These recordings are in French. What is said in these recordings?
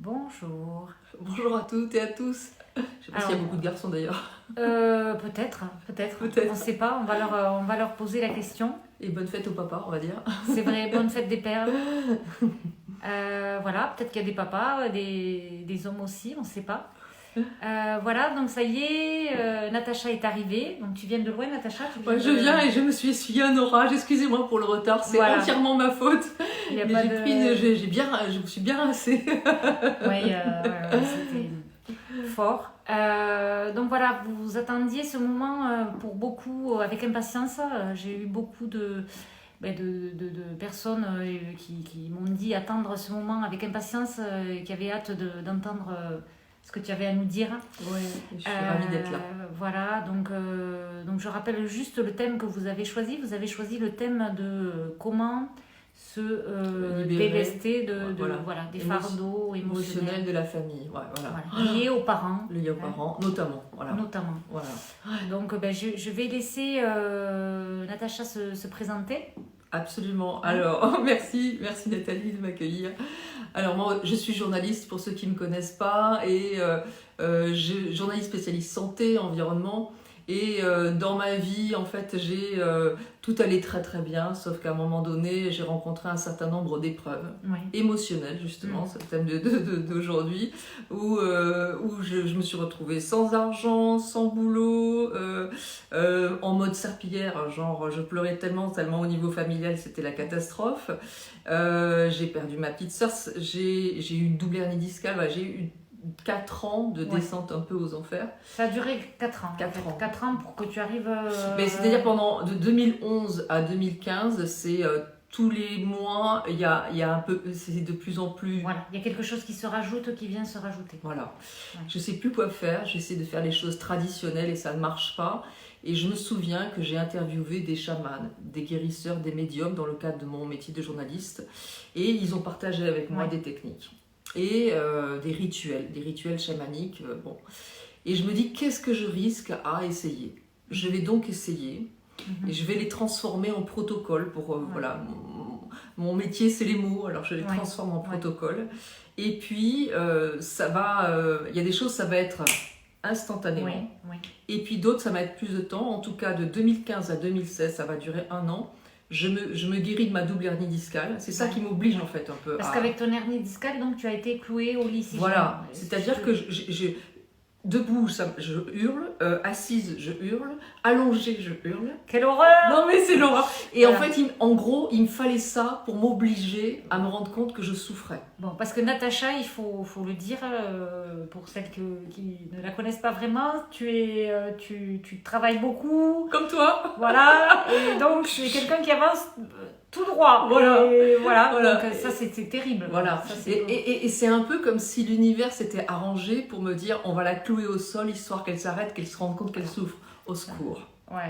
Bonjour. Bonjour à toutes et à tous. Je sais pas s'il y a beaucoup de garçons d'ailleurs. Peut-être. On ne sait pas, on va leur poser la question. Et bonne fête au papa, on va dire. C'est vrai, bonne fête des pères. Voilà, peut-être qu'il y a des papas, des hommes aussi, on ne sait pas. Voilà, donc ça y est, Natacha est arrivée. Donc tu viens de loin, Natacha? Je viens et je me suis essuyé un orage. Excusez-moi pour le retard, c'est entièrement ma faute. Il y a Mais pas je me suis bien rincée. Oui, c'était fort. Donc voilà, vous attendiez ce moment pour beaucoup avec impatience. J'ai eu beaucoup de personnes qui m'ont dit attendre ce moment avec impatience, qui avaient hâte d'entendre ce que tu avais à nous dire. Oui, je suis ravie d'être là. Voilà, donc je rappelle juste le thème que vous avez choisi. Vous avez choisi le thème de comment se délester des fardeaux émotionnels de la famille. Voilà. Liés aux parents. Liés aux parents, notamment. Voilà. Donc je vais laisser Natacha se présenter. Absolument. Alors, merci Nathalie de m'accueillir. Alors moi, je suis journaliste pour ceux qui ne me connaissent pas et journaliste spécialiste santé, environnement. Et dans ma vie, en fait, tout allait très très bien, sauf qu'à un moment donné, j'ai rencontré un certain nombre d'épreuves émotionnelles, justement, c'est le thème d'aujourd'hui, où je me suis retrouvée sans argent, sans boulot, en mode serpillière, genre je pleurais tellement au niveau familial, c'était la catastrophe. J'ai perdu ma petite sœur, j'ai eu une double hernie discale, j'ai eu 4 ans de descente un peu aux enfers. Ça a duré 4 ans. 4 ans pour que tu arrives... Mais c'est-à-dire de 2011 à 2015, c'est tous les mois, il y a un peu, c'est de plus en plus... Voilà, il y a quelque chose qui se rajoute, qui vient se rajouter. Voilà. Ouais. Je ne sais plus quoi faire, j'essaie de faire les choses traditionnelles et ça ne marche pas. Et je me souviens que j'ai interviewé des chamans, des guérisseurs, des médiums dans le cadre de mon métier de journaliste. Et ils ont partagé avec moi des techniques. Et des rituels chamaniques. Et je me dis, qu'est-ce que je risque à essayer? Je vais donc essayer et je vais les transformer en protocole pour, mon métier c'est les mots, alors je les transforme en protocole. Et puis, il y a des choses, ça va être instantanément. Et puis d'autres, ça va être plus de temps. En tout cas, de 2015 à 2016, ça va durer 1 an. Je me guéris de ma double hernie discale. C'est ça qui m'oblige en fait un peu. Parce qu'avec ton hernie discale, donc tu as été clouée au lit. Voilà, c'est-à-dire que debout, je hurle, assise, je hurle, allongée, je hurle. Quelle horreur! Non mais c'est l'horreur. Et en fait, en gros, il me fallait ça pour m'obliger à me rendre compte que je souffrais. Bon, parce que Natacha, il faut le dire, pour celles qui ne la connaissent pas vraiment, tu travailles beaucoup. Comme toi. Voilà, et donc tu es quelqu'un qui avance tout droit. Voilà. Donc ça, c'était terrible. Voilà. Et c'est un peu comme si l'univers s'était arrangé pour me dire, on va la clouer au sol, histoire qu'elle s'arrête, qu'elle se rende compte qu'elle souffre. Au secours.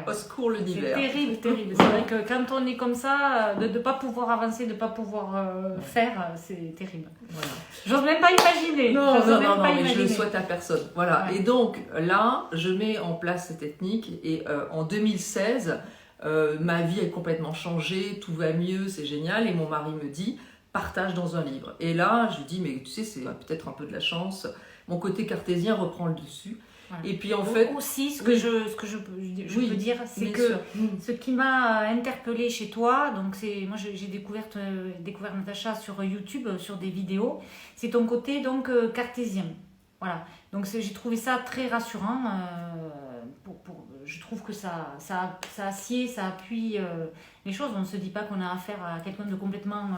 Au secours l'univers. C'est terrible. C'est vrai que quand on est comme ça, de ne pas pouvoir avancer, de ne pas pouvoir faire, c'est terrible. Voilà. J'ose même pas imaginer. Non, mais je le souhaite à personne. Voilà. Ouais. Et donc là, je mets en place cette technique et en 2016, ma vie est complètement changée, tout va mieux, c'est génial. Et mon mari me dit, partage dans un livre. Et là, je lui dis, mais tu sais, c'est peut-être un peu de la chance. Mon côté cartésien reprend le dessus. Voilà. Et puis en fait aussi ce que je peux dire, c'est que ce qui m'a interpellée chez toi, donc moi j'ai découvert Natacha sur YouTube, sur des vidéos, c'est ton côté donc cartésien. Voilà. Donc j'ai trouvé ça très rassurant. Je trouve que ça assied, ça appuie les choses. On ne se dit pas qu'on a affaire à quelqu'un de complètement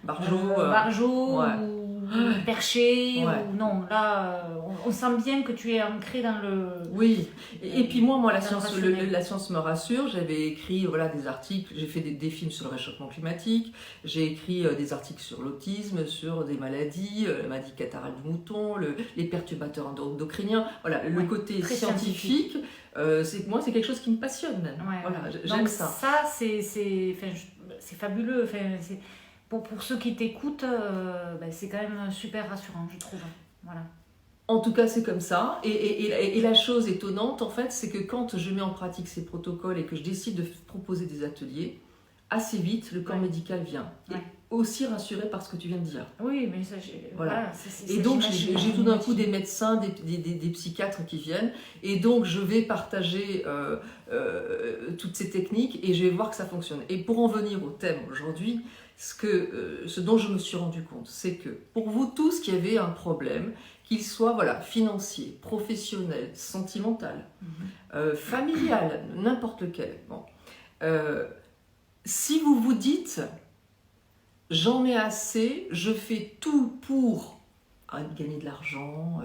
barjot ou perché. Ou, non, là, on sent bien que tu es ancré dans le... Oui, et puis moi la science me rassure. J'avais écrit des articles, j'ai fait des films sur le réchauffement climatique, j'ai écrit des articles sur l'autisme, sur des maladies, la maladie catarrhale du mouton, les perturbateurs endocriniens. Voilà, le côté scientifique. C'est quelque chose qui me passionne. J'aime donc ça. Ça, c'est fabuleux. Pour ceux qui t'écoutent, c'est quand même super rassurant, je trouve. Voilà. En tout cas, c'est comme ça. Et la chose étonnante, en fait, c'est que quand je mets en pratique ces protocoles et que je décide de proposer des ateliers, assez vite, le corps médical vient. Et aussi rassurée par ce que tu viens de dire. Oui, mais ça, voilà. Et donc, j'ai tout d'un coup des médecins, des psychiatres qui viennent. Et donc, je vais partager toutes ces techniques et je vais voir que ça fonctionne. Et pour en venir au thème aujourd'hui, ce dont je me suis rendu compte, c'est que pour vous tous qui avez un problème, qu'il soit financier, professionnel, sentimental, familial, n'importe lequel, si vous vous dites « j'en ai assez, je fais tout pour gagner de l'argent,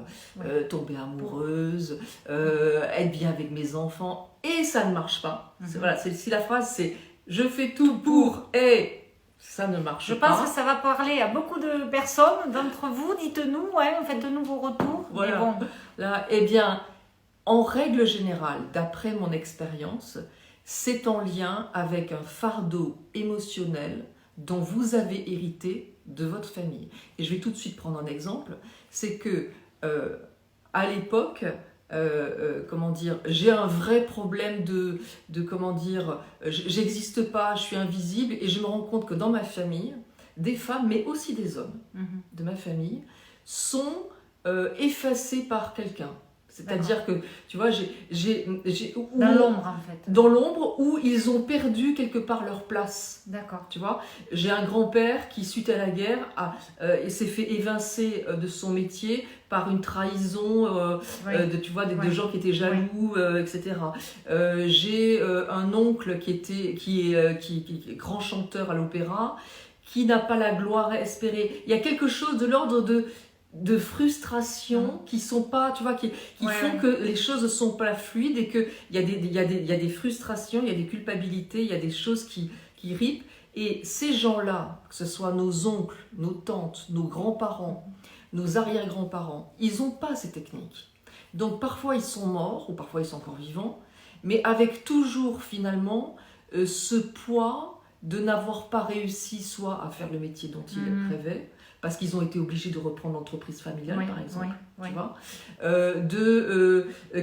tomber amoureuse, être bien avec mes enfants » et ça ne marche pas. Si la phrase c'est « je fais tout pour et ça ne marche pas ». Je pense que ça va parler à beaucoup de personnes d'entre vous. Dites-nous, faites-nous vos retours. Voilà. Mais bon. Là, eh bien, en règle générale, d'après mon expérience, c'est en lien avec un fardeau émotionnel dont vous avez hérité de votre famille. Et je vais tout de suite prendre un exemple. C'est que, à l'époque, j'ai un vrai problème j'existe pas, je suis invisible, et je me rends compte que dans ma famille, des femmes, mais aussi des hommes de ma famille, sont effacés par quelqu'un. C'est-à-dire que, tu vois, dans l'ombre, en fait. Dans l'ombre, où ils ont perdu quelque part leur place. D'accord. Tu vois, j'ai un grand-père qui, suite à la guerre, s'est fait évincer de son métier par une trahison de gens qui étaient jaloux, etc. J'ai un oncle qui est grand chanteur à l'opéra, qui n'a pas la gloire espérée. Il y a quelque chose de l'ordre de frustration qui sont pas, tu vois, qui font que les choses ne sont pas fluides et qu'il y a des frustrations, il y a des culpabilités, il y a des choses qui ripent. Et ces gens-là, que ce soit nos oncles, nos tantes, nos grands-parents, nos arrière-grands-parents, ils n'ont pas ces techniques. Donc parfois ils sont morts ou parfois ils sont encore vivants, mais avec toujours finalement ce poids de n'avoir pas réussi soit à faire le métier dont ils rêvaient, parce qu'ils ont été obligés de reprendre l'entreprise familiale, par exemple, tu vois,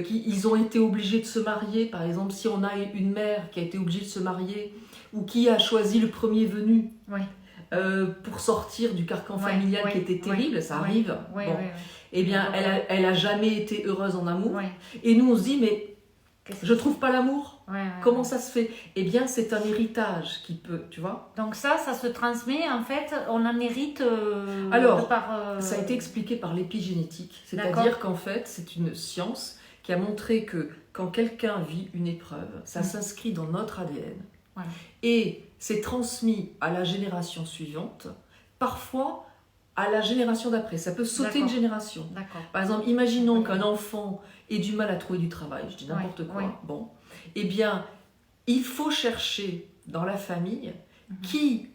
ils ont été obligés de se marier, par exemple, si on a une mère qui a été obligée de se marier, ou qui a choisi le premier venu, pour sortir du carcan familial qui était terrible, ça arrive, eh bien, elle a jamais été heureuse en amour, et nous on se dit, mais je trouve pas l'amour. Comment ça se fait? Eh bien, c'est un héritage qui peut, tu vois. Donc ça se transmet, en fait, on en hérite Alors, ça a été expliqué par l'épigénétique. C'est-à-dire qu'en fait, c'est une science qui a montré que quand quelqu'un vit une épreuve, ça s'inscrit dans notre ADN. Voilà. Et c'est transmis à la génération suivante, parfois à la génération d'après. Ça peut sauter une génération. Par exemple, imaginons qu'un enfant ait du mal à trouver du travail, je dis n'importe quoi. Bon. Eh bien, il faut chercher dans la famille qui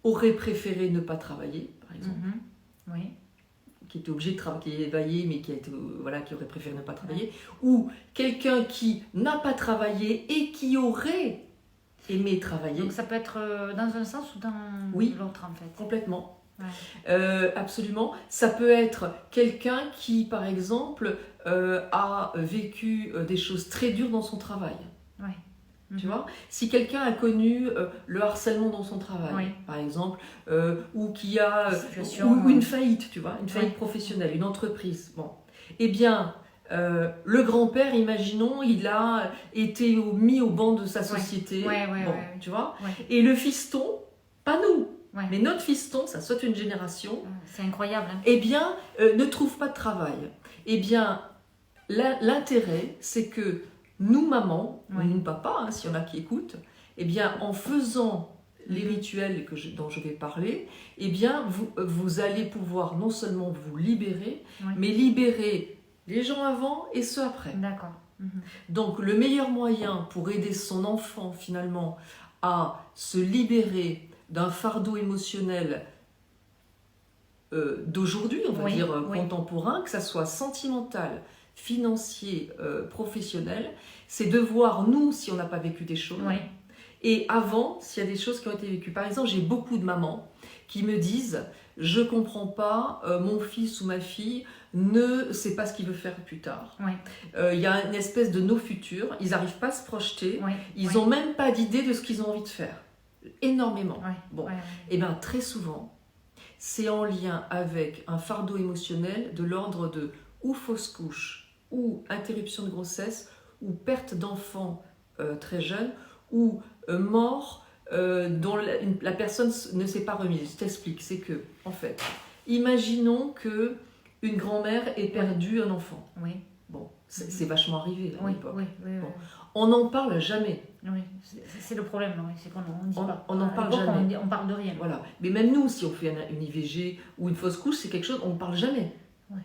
aurait préféré ne pas travailler, par exemple. Qui était obligé de travailler, qui est éveillé, mais qui aurait préféré ne pas travailler. Ou quelqu'un qui n'a pas travaillé et qui aurait aimé travailler. Donc ça peut être dans un sens ou dans l'autre, en fait. Complètement. Absolument. Ça peut être quelqu'un qui, par exemple, a vécu des choses très dures dans son travail. Tu vois, si quelqu'un a connu le harcèlement dans son travail, par exemple, ou qui a ou une faillite, tu vois, une faillite professionnelle, une entreprise, eh bien, le grand-père, imaginons, il a été mis au banc de sa société, tu vois, et le fiston, pas nous. Mais notre fiston, ça saute une génération. C'est incroyable. Eh bien, ne trouve pas de travail. Eh bien, l'intérêt, c'est que nous, maman, ou nous, papa, s'il y en a qui écoutent, eh bien, en faisant les rituels dont je vais parler, eh bien, vous allez pouvoir non seulement vous libérer, mais libérer les gens avant et ceux après. D'accord. Donc, le meilleur moyen pour aider son enfant, finalement, à se libérer d'un fardeau émotionnel d'aujourd'hui, on va dire contemporain, que ça soit sentimental, financier, professionnel, c'est de voir, nous, si on n'a pas vécu des choses, et avant, s'il y a des choses qui ont été vécues. Par exemple, j'ai beaucoup de mamans qui me disent « Je ne comprends pas, mon fils ou ma fille ne sait pas ce qu'il veut faire plus tard. » Il y a une espèce de no futur, ils n'arrivent pas à se projeter, ils n'ont même pas d'idée de ce qu'ils ont envie de faire. énormément. Ouais, Bon, ouais, ouais. et bien très souvent, c'est en lien avec un fardeau émotionnel de l'ordre de ou fausse couche, ou interruption de grossesse, ou perte d'enfant très jeune, ou mort dont la personne ne s'est pas remise. Je t'explique, c'est que, en fait, imaginons que une grand-mère ait perdu un enfant. Oui. Bon, c'est vachement arrivé à Oui, l'époque. oui, oui, Bon. oui. On n'en parle jamais. Oui, c'est le problème, oui, c'est qu'on dit pas. On n'en À parle l'époque, jamais. On parle de rien. Voilà. Mais même nous, si on fait une IVG ou une fausse couche, c'est quelque chose, on ne parle jamais. Ouais,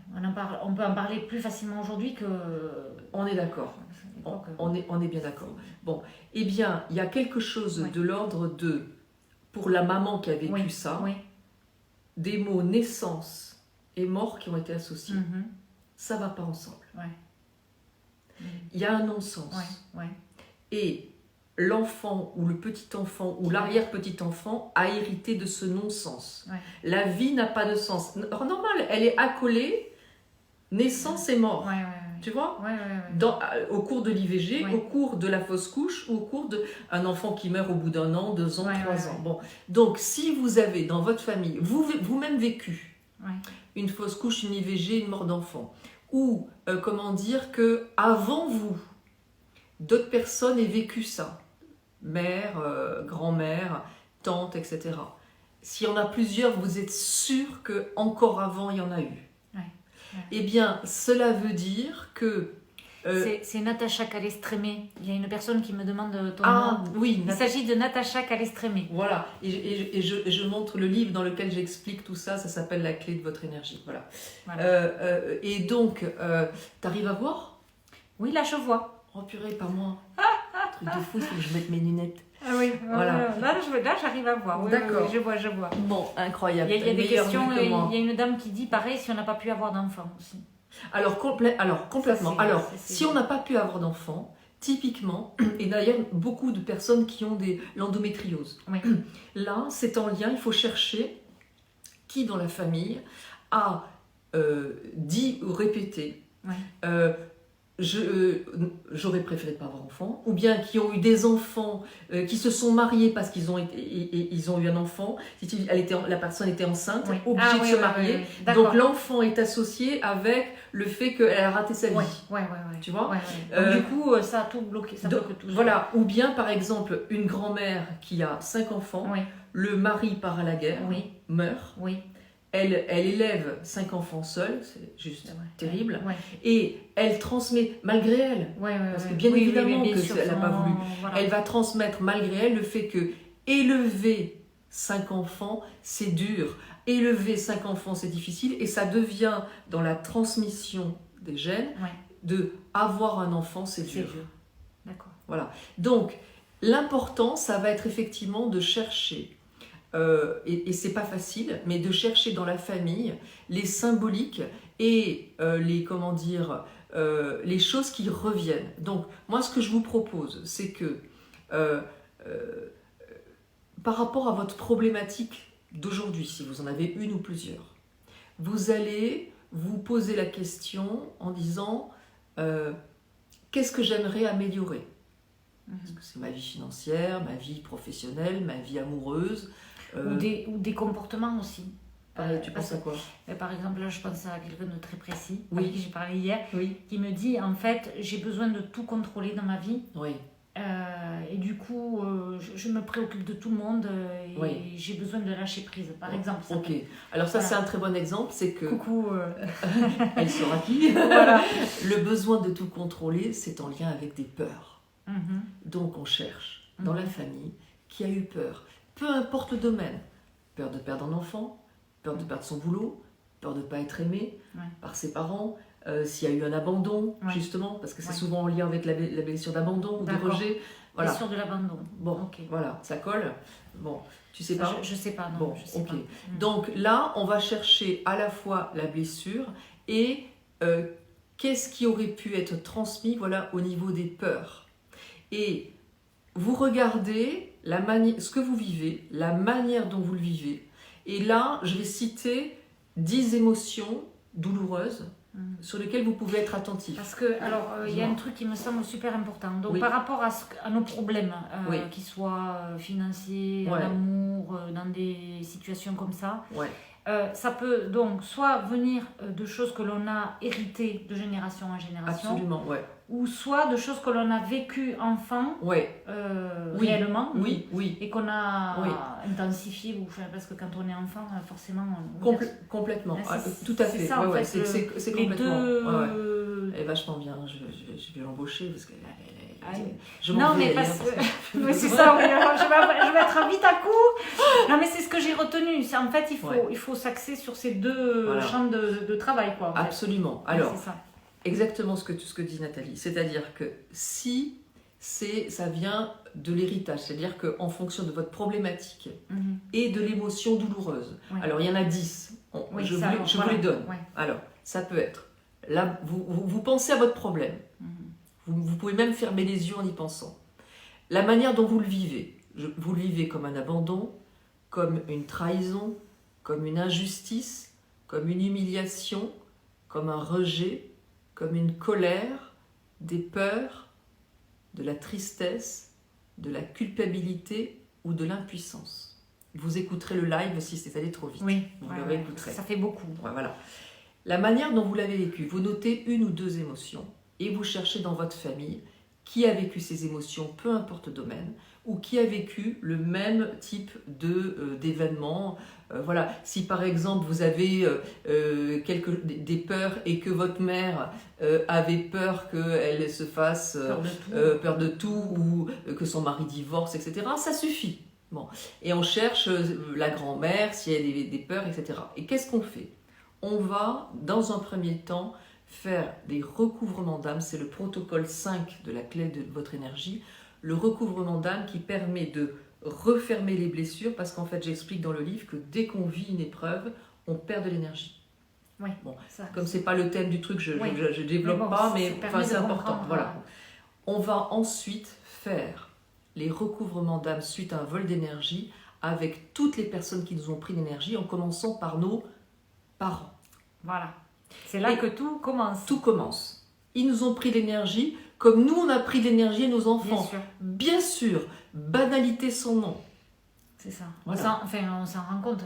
on peut en parler plus facilement aujourd'hui que... On est d'accord. On est bien d'accord. Bon, eh bien, il y a quelque chose Ouais. de l'ordre de, pour la maman qui a vécu Oui, ça, oui. des mots naissance et mort qui ont été associés. Mhm. Ça ne va pas ensemble. Ouais. Il y a un non-sens. Ouais, ouais. Et l'enfant ou le petit-enfant ou l'arrière-petit-enfant a hérité de ce non-sens. Ouais. La vie n'a pas de sens. Normal, elle est accolée, naissance et mort. Ouais, ouais, ouais. Tu vois, Ouais, ouais, ouais. au cours de l'IVG, Ouais. au cours de la fausse couche, ou au cours d'un enfant qui meurt au bout d'1 an, 2 ans, Ouais, 3 ouais, ans. ouais. Bon. Donc, si vous avez dans votre famille, vous-même vécu Ouais. une fausse couche, une IVG, une mort d'enfant, ou comment dire que avant vous, d'autres personnes aient vécu ça, mère, grand-mère, tante, etc. S'il y en a plusieurs, vous êtes sûr que encore avant il y en a eu. Ouais. Eh bien, cela veut dire que C'est Natacha Calestrémé. Il y a une personne qui me demande ton ah nom. oui, Il s'agit de Natacha Calestrémé. voilà. Et je montre le livre dans lequel j'explique tout ça. Ça s'appelle La clé de votre énergie. Voilà. Voilà. Et donc, t'arrives à voir? Oui, là je vois. Oh purée, pas moi. Truc de fou, il faut que je mette mes lunettes. Ah oui, Voilà. Là j'arrive à voir. Oui, D'accord. oui, je vois. Bon, incroyable. Il y a des Meilleure questions. vue que Il moi. y a une dame qui dit pareil si on n'a pas pu avoir d'enfant aussi. Alors, complètement. Ça, Alors, c'est- si on n'a pas pu avoir d'enfant, typiquement, et d'ailleurs beaucoup de personnes qui ont l'endométriose, Oui. là, c'est en lien, il faut chercher qui dans la famille a dit ou répété Ouais. j'aurais préféré ne pas avoir d'enfant, ou bien qui ont eu des enfants, qui se sont mariés parce qu'ils ont eu un enfant, la personne était enceinte, Oui. obligée de se Ouais, marier, ouais. D'accord. donc l'enfant est associé avec le fait qu'elle a raté sa vie. Ouais. Tu vois. Ouais. Donc, du coup, ça a tout bloqué. Ça bloque tout. Voilà, ou bien par exemple une grand-mère qui a 5 enfants, Oui. le mari part à la guerre, Oui. meurt, Oui. elle élève 5 enfants seule, c'est juste Ouais. terrible, Ouais. et elle transmet, malgré elle, Ouais. parce que bien évidemment que elle n'a pas voulu, Voilà. elle va transmettre malgré elle le fait que élever 5 enfants, c'est dur, élever 5 enfants, c'est difficile, et ça devient dans la transmission des gènes, Ouais. de avoir un enfant, c'est C'est dur. dur. D'accord. Voilà. Donc, l'important, ça va être effectivement de chercher, et c'est pas facile, mais de chercher dans la famille les symboliques et les choses qui reviennent. Donc, moi, ce que je vous propose, c'est que par rapport à votre problématique d'aujourd'hui, si vous en avez une ou plusieurs, vous allez vous poser la question en disant qu'est-ce que j'aimerais améliorer? Est-ce que c'est ma vie financière, ma vie professionnelle, ma vie amoureuse Ou des comportements aussi. Tu penses à quoi? Par exemple, là, je pense à quelqu'un de très précis, Oui. avec qui j'ai parlé hier, Oui. qui me dit, en fait, j'ai besoin de tout contrôler dans ma vie. Oui. Et du coup, je me préoccupe de tout le monde et Oui. j'ai besoin de lâcher prise, par exemple. Ça Ok. peut- Alors ça, Voilà. c'est un très bon exemple, c'est que Coucou. elle saura qui. Voilà. Le besoin de tout contrôler, c'est en lien avec des peurs. Mhm. Donc on cherche dans Mhm. la famille qui a eu peur, peu importe le domaine, peur de perdre un enfant, peur de perdre son boulot, peur de ne pas être aimé Ouais. par ses parents, s'il y a eu un abandon, Ouais. justement, parce que c'est Ouais. souvent en lien avec la blessure d'abandon ou de D'accord. rejet. Voilà. Blessure de l'abandon. Bon, Ok. voilà, ça colle. Bon, tu sais Ça, pas. je sais pas, non. Bon, je sais ok. pas. Mhm. Donc là, on va chercher à la fois la blessure et qu'est-ce qui aurait pu être transmis, voilà, au niveau des peurs. Et vous regardez ce que vous vivez, la manière dont vous le vivez. Et là, je vais citer 10 émotions douloureuses sur lequel vous pouvez être attentif. Parce que, alors, il y a un truc qui me semble super important. Donc, par rapport à nos problèmes, qu'ils soient financiers, en amour, dans des situations comme ça, ça peut donc soit venir de choses que l'on a héritées de génération en génération. Absolument, ou soit de choses que l'on a vécues enfant, réellement, et qu'on a intensifié, parce que quand on est enfant, forcément... Complètement, tout à fait. Ça, en fait, c'est complètement... Elle est vachement bien, je vais l'embaucher, parce que... Non, mais parce que... c'est ça, je vais être vite à court. Non, mais c'est ce que j'ai retenu. En fait, il faut s'axer sur ces deux champs de travail, quoi. Absolument. Alors... c'est ça. Exactement ce que dit Nathalie. C'est-à-dire que si ça vient de l'héritage, c'est-à-dire qu'en fonction de votre problématique et de l'émotion douloureuse, alors il y en a 10, je vous les donne. Alors, ça peut être, là, vous pensez à votre problème, vous pouvez même fermer les yeux en y pensant. La manière dont vous le vivez comme un abandon, comme une trahison, comme une injustice, comme une humiliation, comme un rejet, comme une colère, des peurs, de la tristesse, de la culpabilité ou de l'impuissance. Vous écouterez le live si c'est allé trop vite. Vous le réécouterez. Ça fait beaucoup. Voilà. La manière dont vous l'avez vécu, vous notez une ou deux émotions et vous cherchez dans votre famille qui a vécu ces émotions, peu importe le domaine, ou qui a vécu le même type d'événement. Voilà. Si par exemple vous avez des peurs et que votre mère avait peur qu'elle se fasse peur de tout ou que son mari divorce, etc., ça suffit. Bon. Et on cherche la grand-mère, si elle a des peurs, etc. Et qu'est-ce qu'on fait? On va, dans un premier temps, faire des recouvrements d'âme. C'est le protocole 5 de la clé de votre énergie. Le recouvrement d'âme qui permet de refermer les blessures, parce qu'en fait j'explique dans le livre que dès qu'on vit une épreuve, on perd de l'énergie. Comme c'est pas le thème du truc, je développe pas, mais c'est important. Voilà. On va ensuite faire les recouvrements d'âme suite à un vol d'énergie avec toutes les personnes qui nous ont pris l'énergie, en commençant par nos parents. Voilà. C'est là que tout commence. Tout commence. Ils nous ont pris l'énergie comme nous on a pris l'énergie à nos enfants. Bien sûr, banalité son nom. C'est ça. Voilà. On s'en rend compte.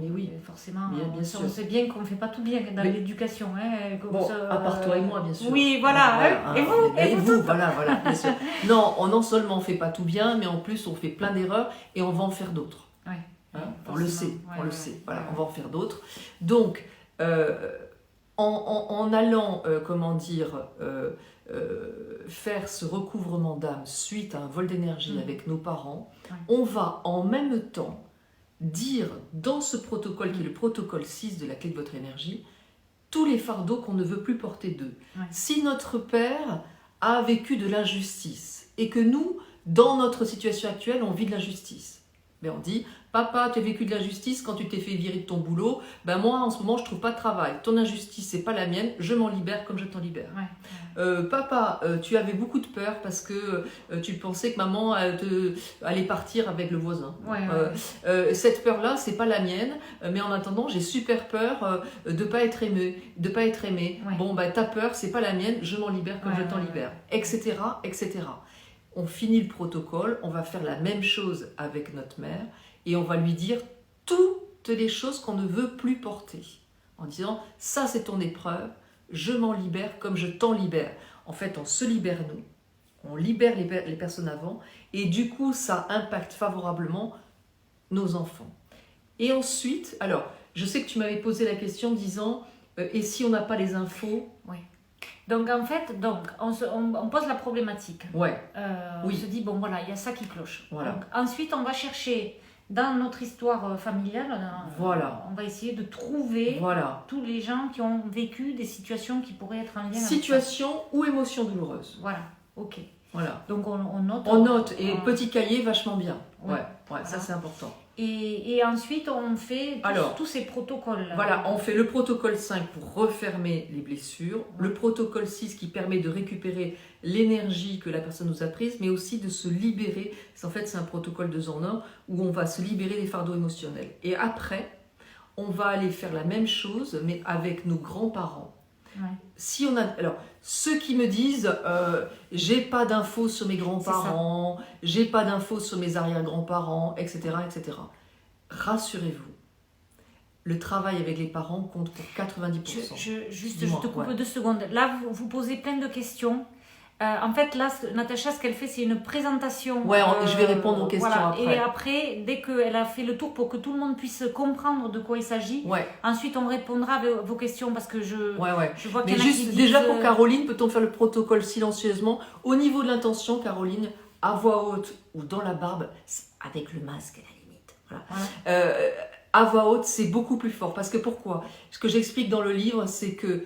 Mais oui, forcément. Bien sûr. On sait bien qu'on ne fait pas tout bien dans l'éducation. À part toi et moi, bien sûr. Oui, voilà. Et vous, voilà, bien sûr. Non seulement on ne fait pas tout bien, mais en plus on fait plein d'erreurs et on va en faire d'autres. On le sait. Voilà, on va en faire d'autres. Donc, en allant, faire ce recouvrement d'âme suite à un vol d'énergie avec nos parents, on va en même temps dire dans ce protocole qui est le protocole 6 de la clé de votre énergie, tous les fardeaux qu'on ne veut plus porter d'eux. Si notre père a vécu de l'injustice et que nous, dans notre situation actuelle, on vit de l'injustice, on dit, papa, tu as vécu de l'injustice quand tu t'es fait virer de ton boulot, moi en ce moment je trouve pas de travail, ton injustice c'est pas la mienne, je m'en libère comme je t'en libère. Papa, tu avais beaucoup de peur parce que tu pensais que maman allait partir avec le voisin. Cette peur-là, c'est pas la mienne, mais en attendant, j'ai super peur de pas être aimé. Bon, ta peur, c'est pas la mienne, je m'en libère comme je t'en libère, etc., etc. On finit le protocole, on va faire la même chose avec notre mère et on va lui dire toutes les choses qu'on ne veut plus porter. En disant, ça c'est ton épreuve, je m'en libère comme je t'en libère. En fait, on se libère nous, on libère les personnes avant et du coup, ça impacte favorablement nos enfants. Et ensuite, alors, je sais que tu m'avais posé la question disant, et si on n'a pas les infos? Donc en fait, on pose la problématique. On se dit, il y a ça qui cloche. Donc, ensuite, on va chercher dans notre histoire familiale, on va essayer de trouver tous les gens qui ont vécu des situations qui pourraient être en lien avec ça. Situation ou émotion douloureuse. Donc on note. On note, et petit cahier, vachement bien. Ça c'est important. Et ensuite, on fait tous ces protocoles. On fait le protocole 5 pour refermer les blessures, le protocole 6 qui permet de récupérer l'énergie que la personne nous a prise, mais aussi de se libérer. En fait, c'est un protocole 2 en 1 où on va se libérer des fardeaux émotionnels. Et après, on va aller faire la même chose, mais avec nos grands-parents. Ouais. Si on a, alors, ceux qui me disent j'ai pas d'infos sur mes grands-parents, j'ai pas d'infos sur mes arrière-grands-parents, etc., etc. Rassurez-vous, le travail avec les parents compte pour 90%. Je te coupe 2 secondes. Là, vous posez plein de questions. En fait, là, Natacha, ce qu'elle fait, c'est une présentation. Ouais, je vais répondre aux questions après. Et après, dès qu'elle a fait le tour pour que tout le monde puisse comprendre de quoi il s'agit, ensuite on répondra à vos questions parce que je vois qu'il y en a qui disent... Déjà pour Caroline, peut-on faire le protocole silencieusement? Au niveau de l'intention, Caroline, à voix haute ou dans la barbe, avec le masque à la limite. Voilà. À voix haute, c'est beaucoup plus fort. Parce que pourquoi? Ce que j'explique dans le livre, c'est que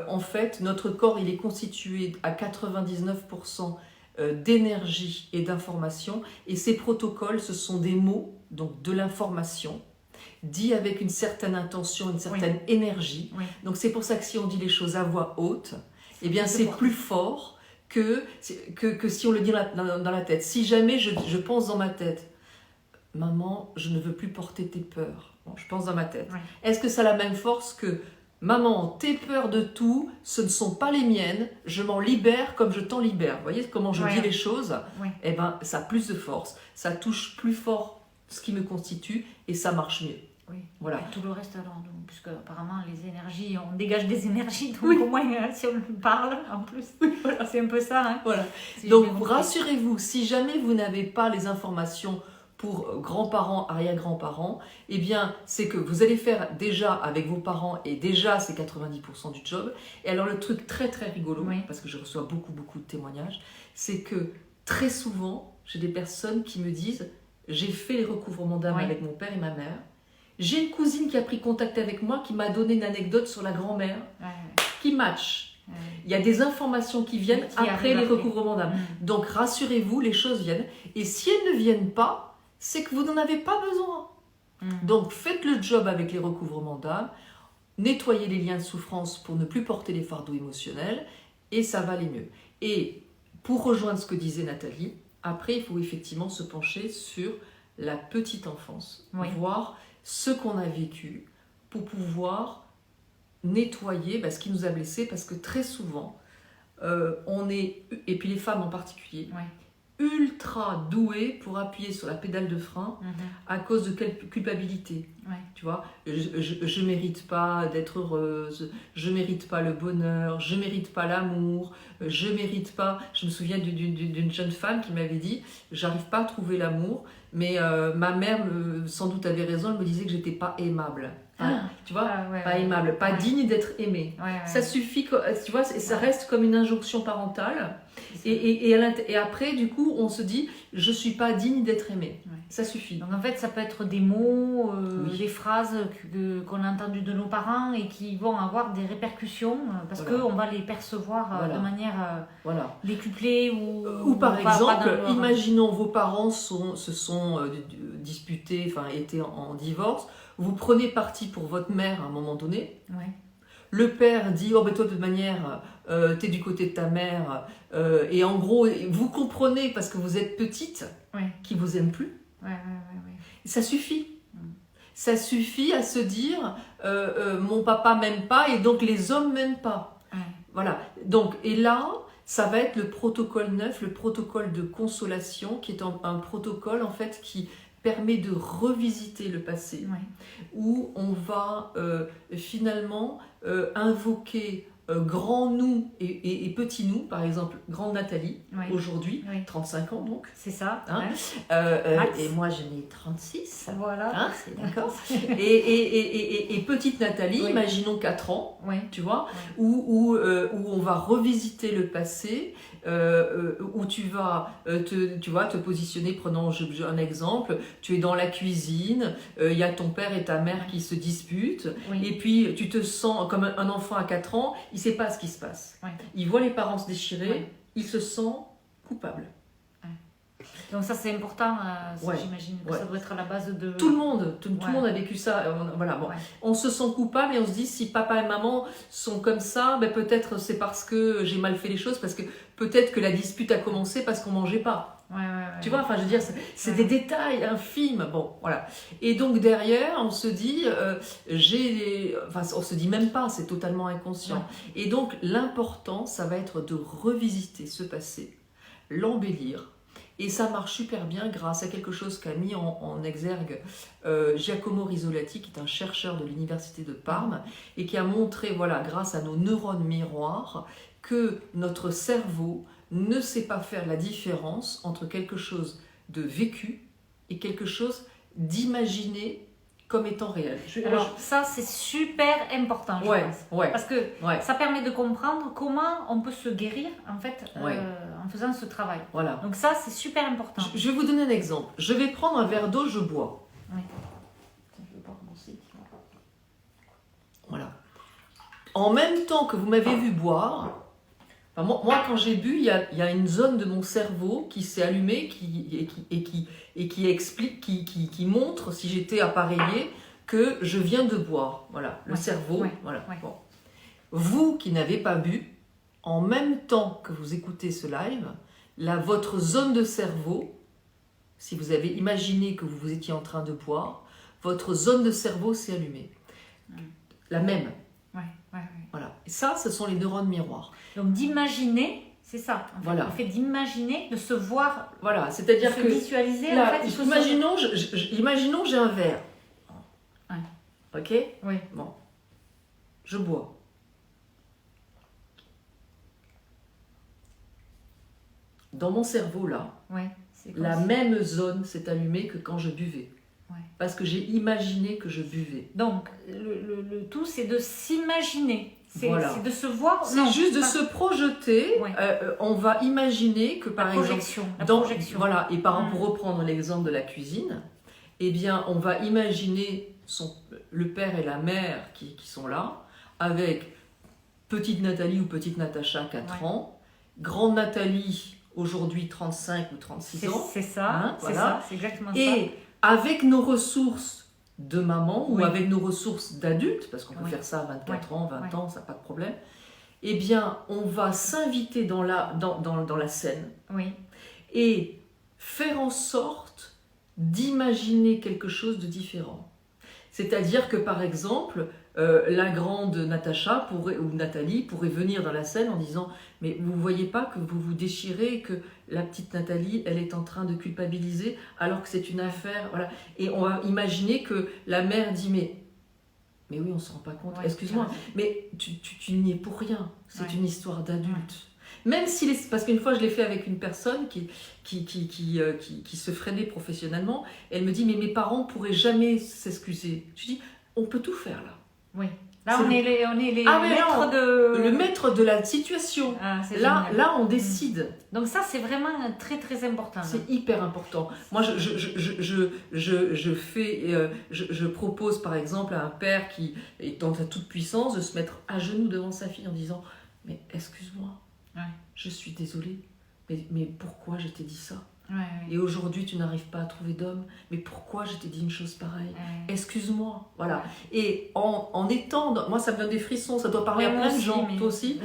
en fait, notre corps, il est constitué à 99% d'énergie et d'information. Et ces protocoles, ce sont des mots, donc de l'information, dit avec une certaine intention, une certaine énergie. Oui. Donc c'est pour ça que si on dit les choses à voix haute, eh bien c'est plus fort que si on le dit dans la tête. Si jamais je pense dans ma tête, maman, je ne veux plus porter tes peurs. Bon, je pense dans ma tête. Oui. Est-ce que ça a la même force que maman, tes peurs de tout, ce ne sont pas les miennes, je m'en libère comme je t'en libère. Vous voyez comment je dis les choses? Eh ben, ça a plus de force, ça touche plus fort ce qui me constitue et ça marche mieux. Oui. Voilà. Et tout le reste alors, puisque apparemment les énergies, on dégage des énergies, donc au moins si on parle en plus, voilà. C'est un peu ça. Hein. Voilà. Donc rassurez-vous, si jamais vous n'avez pas les informations pour grands-parents, arrière-grands-parents, eh bien, c'est que vous allez faire déjà avec vos parents, et déjà, c'est 90% du job. Et alors, le truc très, très rigolo, parce que je reçois beaucoup, beaucoup de témoignages, c'est que très souvent, j'ai des personnes qui me disent « J'ai fait les recouvrements d'âme avec mon père et ma mère. J'ai une cousine qui a pris contact avec moi, qui m'a donné une anecdote sur la grand-mère, qui match. » Il y a des informations qui viennent après les recouvrements d'âme. Donc, rassurez-vous, les choses viennent. Et si elles ne viennent pas, c'est que vous n'en avez pas besoin. Donc, faites le job avec les recouvrements d'âme, nettoyez les liens de souffrance pour ne plus porter les fardeaux émotionnels, et ça va aller mieux. Et pour rejoindre ce que disait Nathalie, après, il faut effectivement se pencher sur la petite enfance, voir ce qu'on a vécu, pour pouvoir nettoyer ce qui nous a blessés, parce que très souvent, on est, et puis les femmes en particulier, ultra douée pour appuyer sur la pédale de frein à cause de quelle culpabilité. Tu vois, je mérite pas d'être heureuse, je mérite pas le bonheur, je mérite pas l'amour, je mérite pas... Je me souviens d'une jeune femme qui m'avait dit « J'arrive pas à trouver l'amour, mais ma mère, sans doute avait raison, elle me disait que j'étais pas aimable. » Tu vois, pas aimable, pas digne d'être aimée. Ça suffit, tu vois, ça reste comme une injonction parentale. Et après, du coup, on se dit, je suis pas digne d'être aimée. Ça suffit. Donc en fait, ça peut être des mots, des phrases qu'on a entendues de nos parents et qui vont avoir des répercussions parce qu'on va les percevoir de manière décuplée ou par exemple, imaginons vos parents se sont disputés, enfin étaient en divorce. Vous prenez parti pour votre mère à un moment donné. Le père dit « Oh, ben toi, de toute manière, t'es du côté de ta mère. » Et en gros, vous comprenez, parce que vous êtes petite, qu'il ne vous aime plus. Ça suffit. Ça suffit à se dire mon papa m'aime pas et donc les hommes m'aiment pas. Voilà. Donc, et là, ça va être le protocole 9, le protocole de consolation, qui est un protocole en fait qui permet de revisiter le passé, où on va finalement invoquer grand nous et petit nous, par exemple, grande Nathalie, aujourd'hui, 35 ans donc. C'est ça. Hein, et moi je n'ai 36. Voilà. Hein, c'est d'accord. et petite Nathalie, imaginons 4 ans, tu vois, où on va revisiter le passé, où tu vas te positionner, prenons un exemple, tu es dans la cuisine, il y a ton père et ta mère qui se disputent, et puis tu te sens comme un enfant à 4 ans, il ne sait pas ce qui se passe. Il voit les parents se déchirer, il se sent coupable. Donc ça c'est important, j'imagine que ça doit être à la base de... Tout le monde a vécu ça. On se sent coupable et on se dit si papa et maman sont comme ça, peut-être c'est parce que j'ai mal fait les choses, parce que peut-être que la dispute a commencé parce qu'on mangeait pas. Tu vois, enfin, je veux dire, c'est des détails infimes. Bon, voilà. Et donc derrière, on se dit, on se dit même pas, c'est totalement inconscient. Et donc l'important, ça va être de revisiter ce passé, l'embellir. Et ça marche super bien grâce à quelque chose qu'a mis en exergue Giacomo Rizzolatti, qui est un chercheur de l'université de Parme, et qui a montré, voilà, grâce à nos neurones miroirs, que notre cerveau ne sait pas faire la différence entre quelque chose de vécu et quelque chose d'imaginé comme étant réel. Alors ça, c'est super important, je pense. Parce que ça permet de comprendre comment on peut se guérir, en fait, en faisant ce travail. Voilà. Donc ça, c'est super important. Je vais vous donner un exemple. Je vais prendre un verre d'eau, je bois. Oui. Je vais pas commencer. Voilà. En même temps que vous m'avez vu boire, moi, quand j'ai bu, il y a une zone de mon cerveau qui s'est allumée qui explique, qui montre, si j'étais appareillée, que je viens de boire. Voilà, le cerveau. Voilà. Bon. Vous qui n'avez pas bu, en même temps que vous écoutez ce live, votre zone de cerveau, si vous avez imaginé que vous étiez en train de boire, votre zone de cerveau s'est allumée. La même. Voilà. Et ça, ce sont les neurones miroirs. Donc d'imaginer, c'est ça. En fait. Voilà. Le fait d'imaginer, de se voir, voilà, c'est-à-dire que visualiser. Là, en fait, imaginons j'ai un verre. Ok. Oui. Bon. Je bois. Dans mon cerveau là, la même zone s'est allumée que quand je buvais. Parce que j'ai imaginé que je buvais. Donc, le tout, c'est de s'imaginer. C'est de se voir. C'est juste de se projeter. On va imaginer que, par exemple... La projection. Voilà, et pour reprendre l'exemple de la cuisine, eh bien, on va imaginer le père et la mère qui sont là, avec petite Nathalie ou petite Natacha, 4 ans, grande Nathalie, aujourd'hui 35 ou 36 ans. C'est ça, c'est exactement ça. Et avec nos ressources de maman ou avec nos ressources d'adultes, parce qu'on peut faire ça à 24 ans, 20 ans, ça n'a pas de problème, eh bien, on va s'inviter dans la scène et faire en sorte d'imaginer quelque chose de différent. C'est-à-dire que, par exemple, la grande Natacha ou Nathalie pourrait venir dans la scène en disant « Mais vous ne voyez pas que vous vous déchirez et que la petite Nathalie, elle est en train de culpabiliser alors que c'est une affaire... » Voilà. Et on va imaginer que la mère dit « Mais oui, on ne se rend pas compte. Excuse-moi, mais tu n'y es pour rien. C'est une histoire d'adulte. » Même si parce qu'une fois je l'ai fait avec une personne qui se freinait professionnellement, elle me dit mais mes parents pourraient jamais s'excuser. Je dis on peut tout faire là. Oui. Là on est les maîtres de le maître de la situation. Là on décide. Donc ça c'est vraiment très très important. C'est hyper important. Moi je propose par exemple à un père qui est dans sa toute puissance de se mettre à genoux devant sa fille en disant mais excuse-moi. Je suis désolée, mais pourquoi je t'ai dit ça ? Et aujourd'hui, tu n'arrives pas à trouver d'homme, mais pourquoi je t'ai dit une chose pareille ? Excuse-moi. Voilà. Et en étant... Moi, ça me donne des frissons, ça doit parler à plein de gens. Toi aussi ?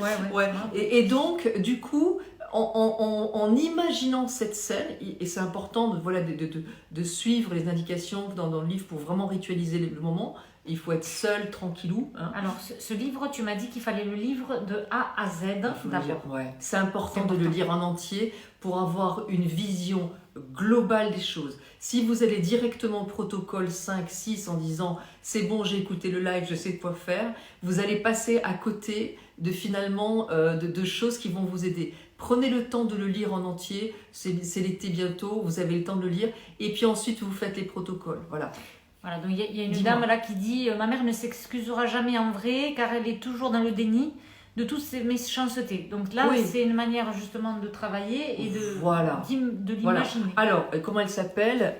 Et donc, du coup, en imaginant cette scène, et c'est important de suivre les indications dans le livre pour vraiment ritualiser le moment. Il faut être seul, tranquillou. Alors, ce livre, tu m'as dit qu'il fallait le lire de A à Z d'abord. C'est important de le lire en entier pour avoir une vision globale des choses. Si vous allez directement au protocole 5, 6 en disant « c'est bon, j'ai écouté le live, je sais quoi faire », vous allez passer à côté de finalement de choses qui vont vous aider. Prenez le temps de le lire en entier, c'est l'été bientôt, vous avez le temps de le lire, et puis ensuite vous faites les protocoles. Voilà. Voilà, donc il y a une dame là qui dit « Ma mère ne s'excusera jamais en vrai car elle est toujours dans le déni de toutes ses méchancetés. » Donc là, c'est une manière justement de travailler et de l'imaginer. Alors, comment elle s'appelle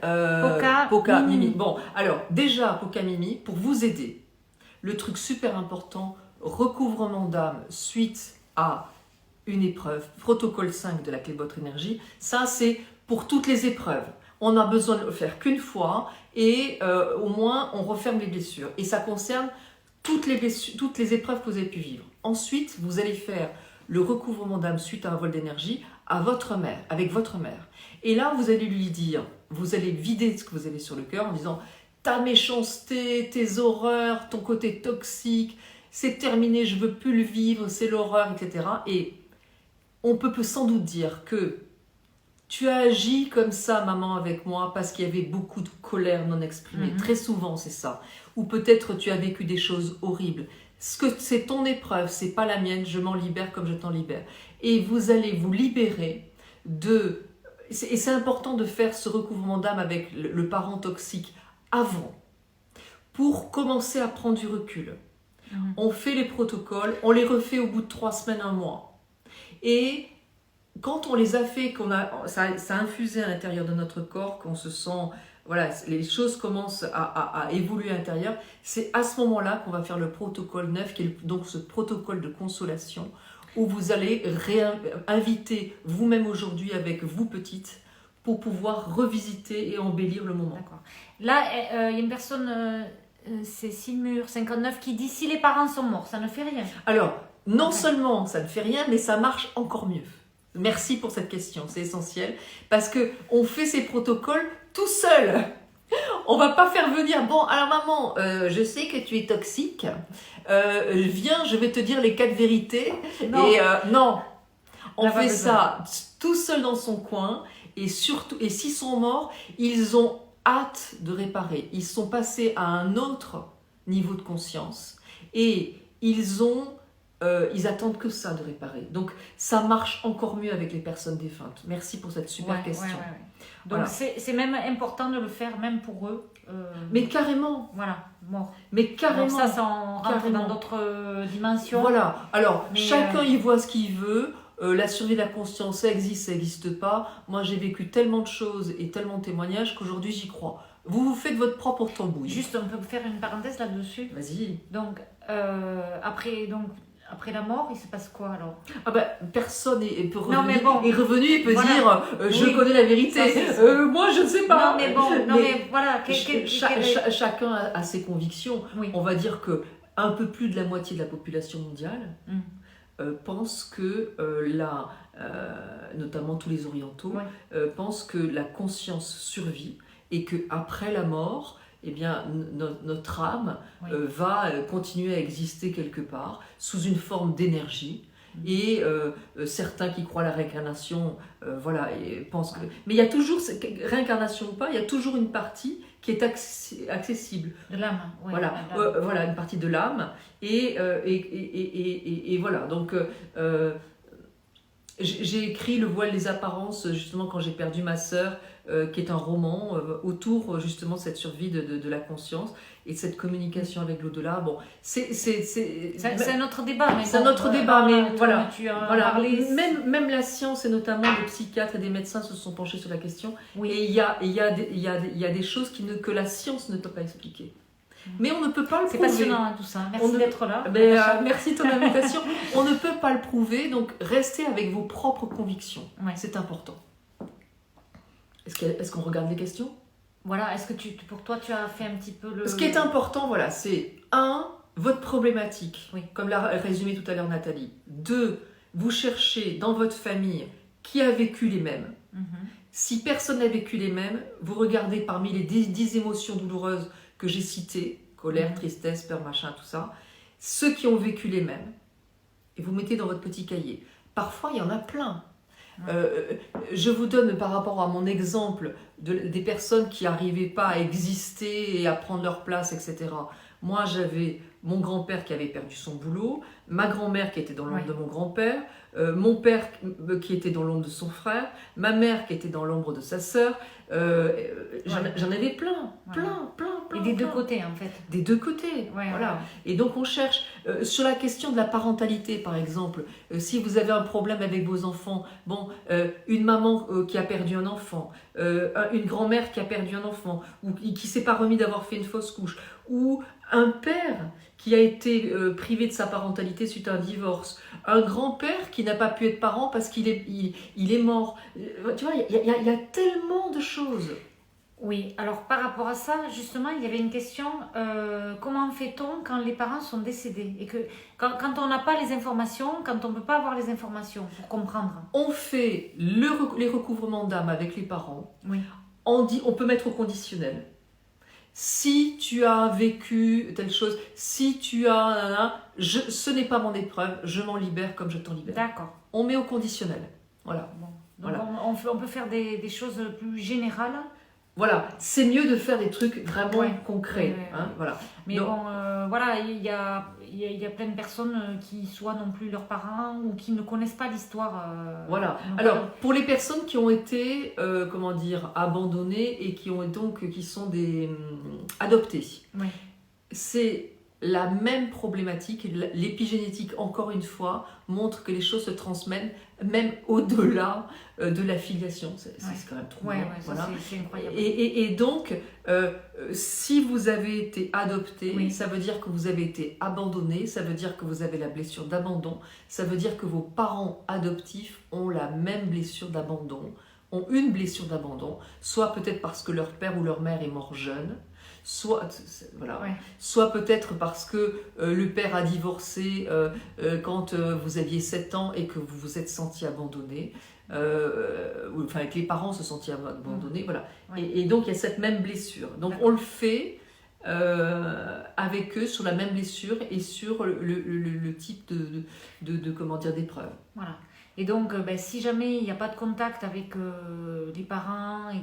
Poca Mimi. Bon, alors déjà, Poca Mimi, pour vous aider, le truc super important, recouvrement d'âme suite à une épreuve, protocole 5 de la clé de votre énergie, ça c'est pour toutes les épreuves. On a besoin de le faire qu'une fois et au moins on referme les blessures. Et ça concerne toutes les épreuves que vous avez pu vivre. Ensuite, vous allez faire le recouvrement d'âme suite à un vol d'énergie à votre mère, avec votre mère. Et là, vous allez lui dire, vous allez vider ce que vous avez sur le cœur en disant ta méchanceté, tes horreurs, ton côté toxique, c'est terminé, je veux plus le vivre, c'est l'horreur, etc. Et on peut sans doute dire que tu as agi comme ça, maman, avec moi, parce qu'il y avait beaucoup de colère non exprimée. Très souvent, c'est ça. Ou peut-être tu as vécu des choses horribles. Ce que c'est ton épreuve, c'est pas la mienne. Je m'en libère comme je t'en libère. Et vous allez vous libérer de... Et c'est important de faire ce recouvrement d'âme avec le parent toxique avant, pour commencer à prendre du recul. On fait les protocoles, on les refait au bout de 3 semaines, 1 mois. Et quand on les a fait, ça a infusé à l'intérieur de notre corps, qu'on se sent, voilà, les choses commencent à évoluer à l'intérieur, c'est à ce moment-là qu'on va faire le protocole 9, qui est donc ce protocole de consolation, où vous allez inviter vous-même aujourd'hui avec vous petites, pour pouvoir revisiter et embellir le moment. D'accord. Là, il y a une personne, c'est Simur 59, qui dit si les parents sont morts, ça ne fait rien. Alors, non seulement ça ne fait rien, mais ça marche encore mieux. Merci pour cette question, c'est essentiel, parce qu'on fait ces protocoles tout seul. On va pas faire venir, bon, alors maman, je sais que tu es toxique, viens, je vais te dire les 4 vérités. Non. Et non, on fait ça tout seul dans son coin, et surtout, et s'ils sont morts, ils ont hâte de réparer. Ils sont passés à un autre niveau de conscience, et ils attendent que ça de réparer. Donc, ça marche encore mieux avec les personnes défuntes. Merci pour cette super question. Donc, voilà. C'est même important de le faire, même pour eux. Mais carrément. Voilà, mort. Mais carrément. Donc ça on rentre dans d'autres dimensions. Voilà. Alors, chacun y voit ce qu'il veut. La survie de la conscience, ça existe pas. Moi, j'ai vécu tellement de choses et tellement de témoignages qu'aujourd'hui, j'y crois. Vous faites votre propre tambouille. Juste, on peut faire une parenthèse là-dessus. Vas-y. Donc, après la mort, il se passe quoi alors? Ah ben, personne est revenu et peut dire je connais la vérité. Moi, je ne sais pas. Mais voilà. Chacun a ses convictions. Oui. On va dire que un peu plus de la moitié de la population mondiale pense que notamment tous les orientaux, pensent que la conscience survit et que après la mort, eh bien, notre âme va continuer à exister quelque part sous une forme d'énergie. Et certains qui croient à la réincarnation, et pensent que... Mais il y a toujours, réincarnation ou pas, il y a toujours une partie qui est accessible. De l'âme. Voilà, une partie de l'âme. Et voilà, donc... j'ai écrit Le voile des apparences justement quand j'ai perdu ma sœur, qui est un roman autour justement de cette survie de la conscience et de cette communication avec l'au-delà. Bon, c'est un autre débat. C'est un autre débat, mais voilà. Même la science et notamment les psychiatres et des médecins se sont penchés sur la question. Oui. Et il y a des choses que la science ne peut pas expliquer. Mais on ne peut pas le prouver. C'est passionnant tout ça. Merci d'être là. Merci de ton invitation. On ne peut pas le prouver, donc restez avec vos propres convictions. C'est important. Est-ce qu'on regarde les questions? Voilà, est-ce que pour toi tu as fait un petit peu le... Ce qui est important, c'est 1, votre problématique, comme l'a résumé tout à l'heure Nathalie. 2, vous cherchez dans votre famille qui a vécu les mêmes. Si personne n'a vécu les mêmes, vous regardez parmi les 10 émotions douloureuses que j'ai cité, colère, tristesse, peur, machin, tout ça, ceux qui ont vécu les mêmes, et vous mettez dans votre petit cahier. Parfois, il y en a plein. Je vous donne par rapport à mon exemple des personnes qui n'arrivaient pas à exister et à prendre leur place, etc. Moi, j'avais mon grand-père qui avait perdu son boulot, ma grand-mère qui était dans l'ombre de mon grand-père, mon père qui était dans l'ombre de son frère, ma mère qui était dans l'ombre de sa sœur. J'en avais plein. Et des deux côtés, en fait. Des deux côtés, voilà. Et donc, on cherche... sur la question de la parentalité, par exemple, si vous avez un problème avec vos enfants, une maman qui a perdu un enfant, une grand-mère qui a perdu un enfant, ou qui ne s'est pas remis d'avoir fait une fausse couche, ou un père qui a été privé de sa parentalité suite à un divorce, un grand-père qui n'a pas pu être parent parce qu'il est mort. Tu vois, il y a tellement de choses. Oui, alors par rapport à ça, justement, il y avait une question, comment fait-on quand les parents sont décédés? Et que quand on n'a pas les informations, quand on ne peut pas avoir les informations pour comprendre. On fait les recouvrements d'âme avec les parents. Oui. On peut mettre au conditionnel. Si tu as vécu telle chose, si tu as... ce n'est pas mon épreuve, je m'en libère comme je t'en libère. D'accord. On met au conditionnel. Voilà. Bon. Donc voilà. on peut faire des choses plus générales. Voilà, c'est mieux de faire des trucs vraiment concrets. Hein, voilà. Mais donc, bon, voilà, il y a plein de personnes qui soit non plus leurs parents ou qui ne connaissent pas l'histoire. Voilà. Alors, pour les personnes qui ont été, abandonnées et qui sont des adoptées, c'est la même problématique. L'épigénétique, encore une fois, montre que les choses se transmettent même au-delà de la filiation. C'est quand même trop bien. Voilà. C'est incroyable. Et donc, si vous avez été adopté, ça veut dire que vous avez été abandonné, ça veut dire que vous avez la blessure d'abandon, ça veut dire que vos parents adoptifs ont la même blessure d'abandon, ont une blessure d'abandon, soit peut-être parce que leur père ou leur mère est mort jeune, soit peut-être parce que le père a divorcé quand vous aviez 7 ans et que vous vous êtes senti abandonné, que les parents se sentaient abandonnés, voilà. Et donc il y a cette même blessure. Donc on le fait avec eux sur la même blessure et sur le type d'épreuve. Voilà. Et donc, si jamais il n'y a pas de contact avec les parents et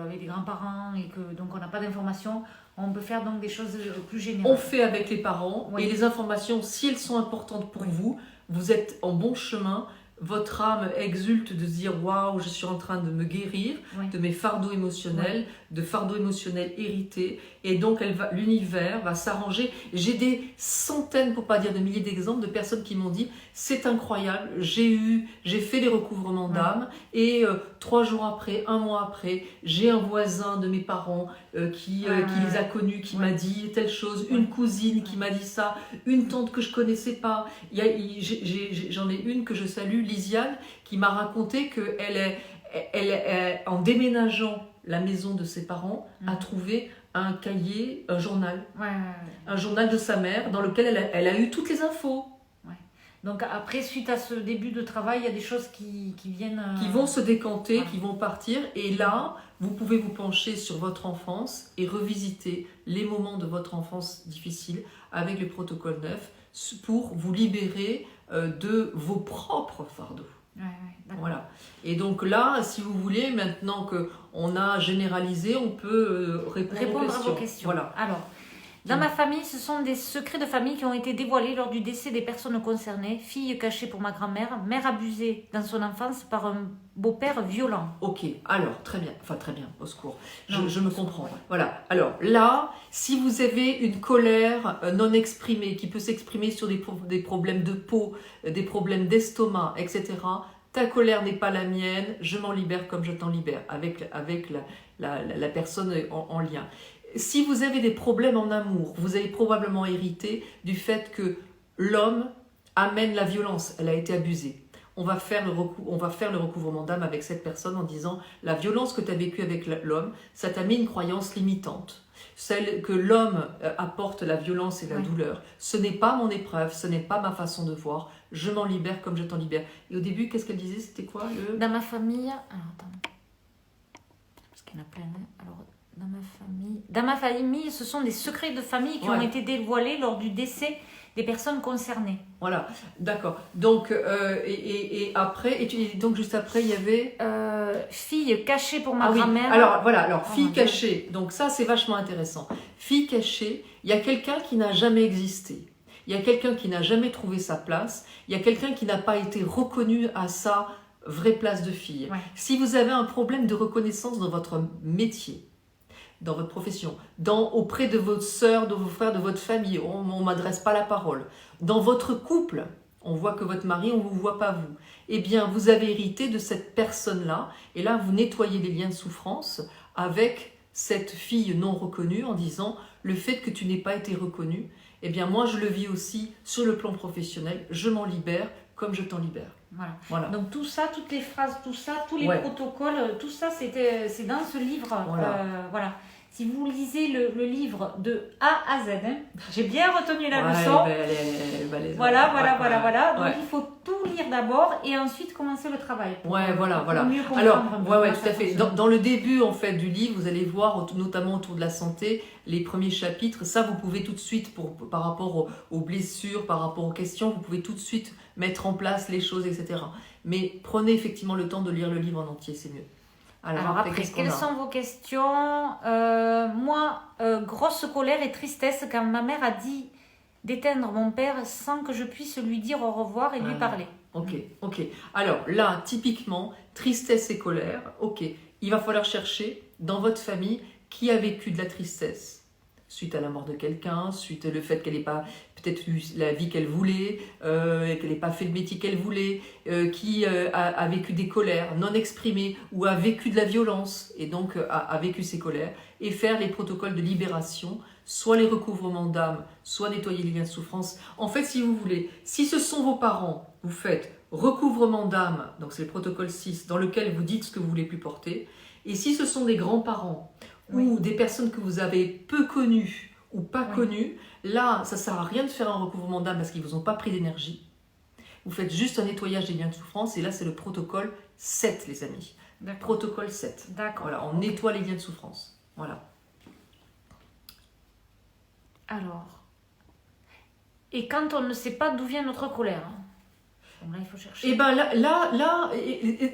avec les grands-parents et que donc on n'a pas d'informations, on peut faire donc des choses plus générales. On fait avec les parents et les informations, si elles sont importantes pour vous, vous êtes en bon chemin. Votre âme exulte de se dire « Waouh, je suis en train de me guérir de mes fardeaux émotionnels, de fardeaux émotionnels hérités. » Et donc, l'univers va s'arranger. J'ai des centaines, pour ne pas dire de milliers d'exemples de personnes qui m'ont dit « C'est incroyable, j'ai fait les recouvrements d'âme et 3 jours après, 1 mois après, j'ai un voisin de mes parents qui les a connus, qui m'a dit telle chose, une cousine qui m'a dit ça, une tante que je ne connaissais pas. J'en ai une que je salue, Lisiane, qui m'a raconté qu'elle est, en déménageant la maison de ses parents, a trouvé un cahier, un journal. Un journal de sa mère dans lequel elle a eu toutes les infos. Donc après, suite à ce début de travail, il y a des choses qui viennent... Qui vont se décanter, qui vont partir. Et là, vous pouvez vous pencher sur votre enfance et revisiter les moments de votre enfance difficiles avec le protocole 9 pour vous libérer de vos propres fardeaux. Voilà. Et donc là, si vous voulez, maintenant qu'on a généralisé, on peut répondre à vos questions. Voilà. Alors, dans ma famille, ce sont des secrets de famille qui ont été dévoilés lors du décès des personnes concernées. Fille cachée pour ma grand-mère, mère abusée dans son enfance par un beau-père violent. Ok, alors, très bien, au secours. Je me comprends. Voilà, alors là, si vous avez une colère non exprimée, qui peut s'exprimer sur des problèmes de peau, des problèmes d'estomac, etc., ta colère n'est pas la mienne, je m'en libère comme je t'en libère, avec la personne en lien. Si vous avez des problèmes en amour, vous avez probablement hérité du fait que l'homme amène la violence, elle a été abusée. On va faire le recouvrement d'âme avec cette personne en disant la violence que tu as vécue avec l'homme, ça t'a mis une croyance limitante. Celle que l'homme apporte la violence et la douleur. Ce n'est pas mon épreuve, ce n'est pas ma façon de voir. Je m'en libère comme je t'en libère. Et au début, qu'est-ce qu'elle disait? C'était quoi Dans ma famille... Alors, attends. Parce qu'il y en a plein. Alors... Dans ma famille, ce sont des secrets de famille qui ont été dévoilés lors du décès des personnes concernées. Voilà, d'accord. Donc, et après, donc juste après, il y avait... Fille cachée pour ma grand-mère. Alors, fille cachée, donc ça c'est vachement intéressant. Fille cachée, il y a quelqu'un qui n'a jamais existé. Il y a quelqu'un qui n'a jamais trouvé sa place. Il y a quelqu'un qui n'a pas été reconnu à sa vraie place de fille. Si vous avez un problème de reconnaissance dans votre métier, dans votre profession, auprès de votre sœur, de vos frères, de votre famille, on ne m'adresse pas la parole. Dans votre couple, on voit que votre mari, on ne vous voit pas vous. Eh bien, vous avez hérité de cette personne-là, et là, vous nettoyez les liens de souffrance avec cette fille non reconnue en disant le fait que tu n'aies pas été reconnue, eh bien, moi, je le vis aussi sur le plan professionnel, je m'en libère comme je t'en libère. Voilà. Donc tout ça, toutes les phrases, tout ça, tous les protocoles, tout ça, c'est dans ce livre. Voilà. Si vous lisez le livre de A à Z, j'ai bien retenu la leçon. Voilà. Donc il faut tout lire d'abord et ensuite commencer le travail. Pour mieux comprendre. Tout à fait. Dans le début en fait du livre, vous allez voir, notamment autour de la santé, les premiers chapitres. Ça, vous pouvez tout de suite, par rapport aux blessures, par rapport aux questions, vous pouvez tout de suite mettre en place les choses, etc. Mais prenez effectivement le temps de lire le livre en entier, c'est mieux. Alors après, quelles sont vos questions? Moi, grosse colère et tristesse quand ma mère a dit d'éteindre mon père sans que je puisse lui dire au revoir et lui parler. Ok. Alors là, typiquement, tristesse et colère, il va falloir chercher dans votre famille qui a vécu de la tristesse suite à la mort de quelqu'un, suite au fait qu'elle n'ait pas peut-être eu la vie qu'elle voulait, qu'elle n'ait pas fait le métier qu'elle voulait, qui a vécu des colères non exprimées ou a vécu de la violence et donc a vécu ses colères, et faire les protocoles de libération, soit les recouvrements d'âme, soit nettoyer les liens de souffrance. En fait, si vous voulez, si ce sont vos parents, vous faites recouvrement d'âme, donc c'est le protocole 6, dans lequel vous dites ce que vous voulez plus porter, et si ce sont des grands-parents, ou des personnes que vous avez peu connues ou pas connues, là, ça ne sert à rien de faire un recouvrement d'âme parce qu'ils ne vous ont pas pris d'énergie. Vous faites juste un nettoyage des liens de souffrance et là, c'est le protocole 7, les amis. Protocole 7. Voilà, on nettoie les liens de souffrance. Voilà. Alors, et quand on ne sait pas d'où vient notre colère, donc là, il faut chercher. Et bien là,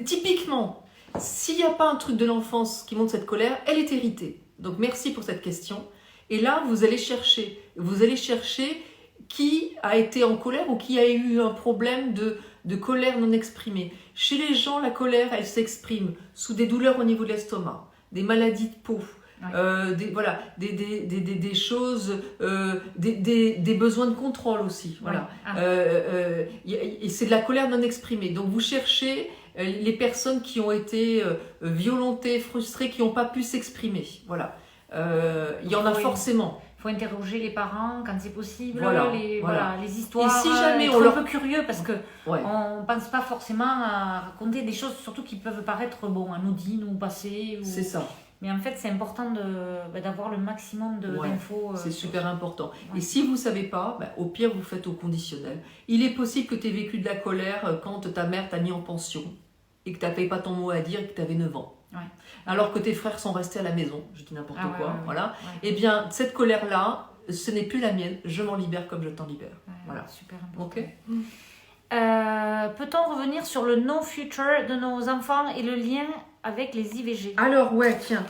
typiquement, s'il n'y a pas un truc de l'enfance qui montre cette colère, elle est héritée. Donc merci pour cette question. Et là, vous allez chercher qui a été en colère ou qui a eu un problème de colère non exprimée. Chez les gens, la colère, elle s'exprime sous des douleurs au niveau de l'estomac, des maladies de peau, des choses, des besoins de contrôle aussi. Et c'est de la colère non exprimée. Donc vous cherchez les personnes qui ont été violentées, frustrées, qui n'ont pas pu s'exprimer. Voilà. Il y en a forcément. Il faut interroger les parents quand c'est possible, les histoires. Et si jamais on est un peu curieux parce que on ne pense pas forcément à raconter des choses, surtout qui peuvent paraître anodines ou passées. C'est ça. Mais en fait, c'est important d'avoir le maximum d'infos. C'est super important. Et si vous ne savez pas, au pire, vous faites au conditionnel. Il est possible que tu aies vécu de la colère quand ta mère t'a mis en pension et que tu n'avais pas ton mot à dire et que tu avais 9 ans. Alors que tes frères sont restés à la maison, je dis n'importe quoi. Eh bien, cette colère-là, ce n'est plus la mienne. Je m'en libère comme je t'en libère. Voilà. Super important. Peut-on revenir sur le no-future de nos enfants et le lien avec les IVG? Alors tiens,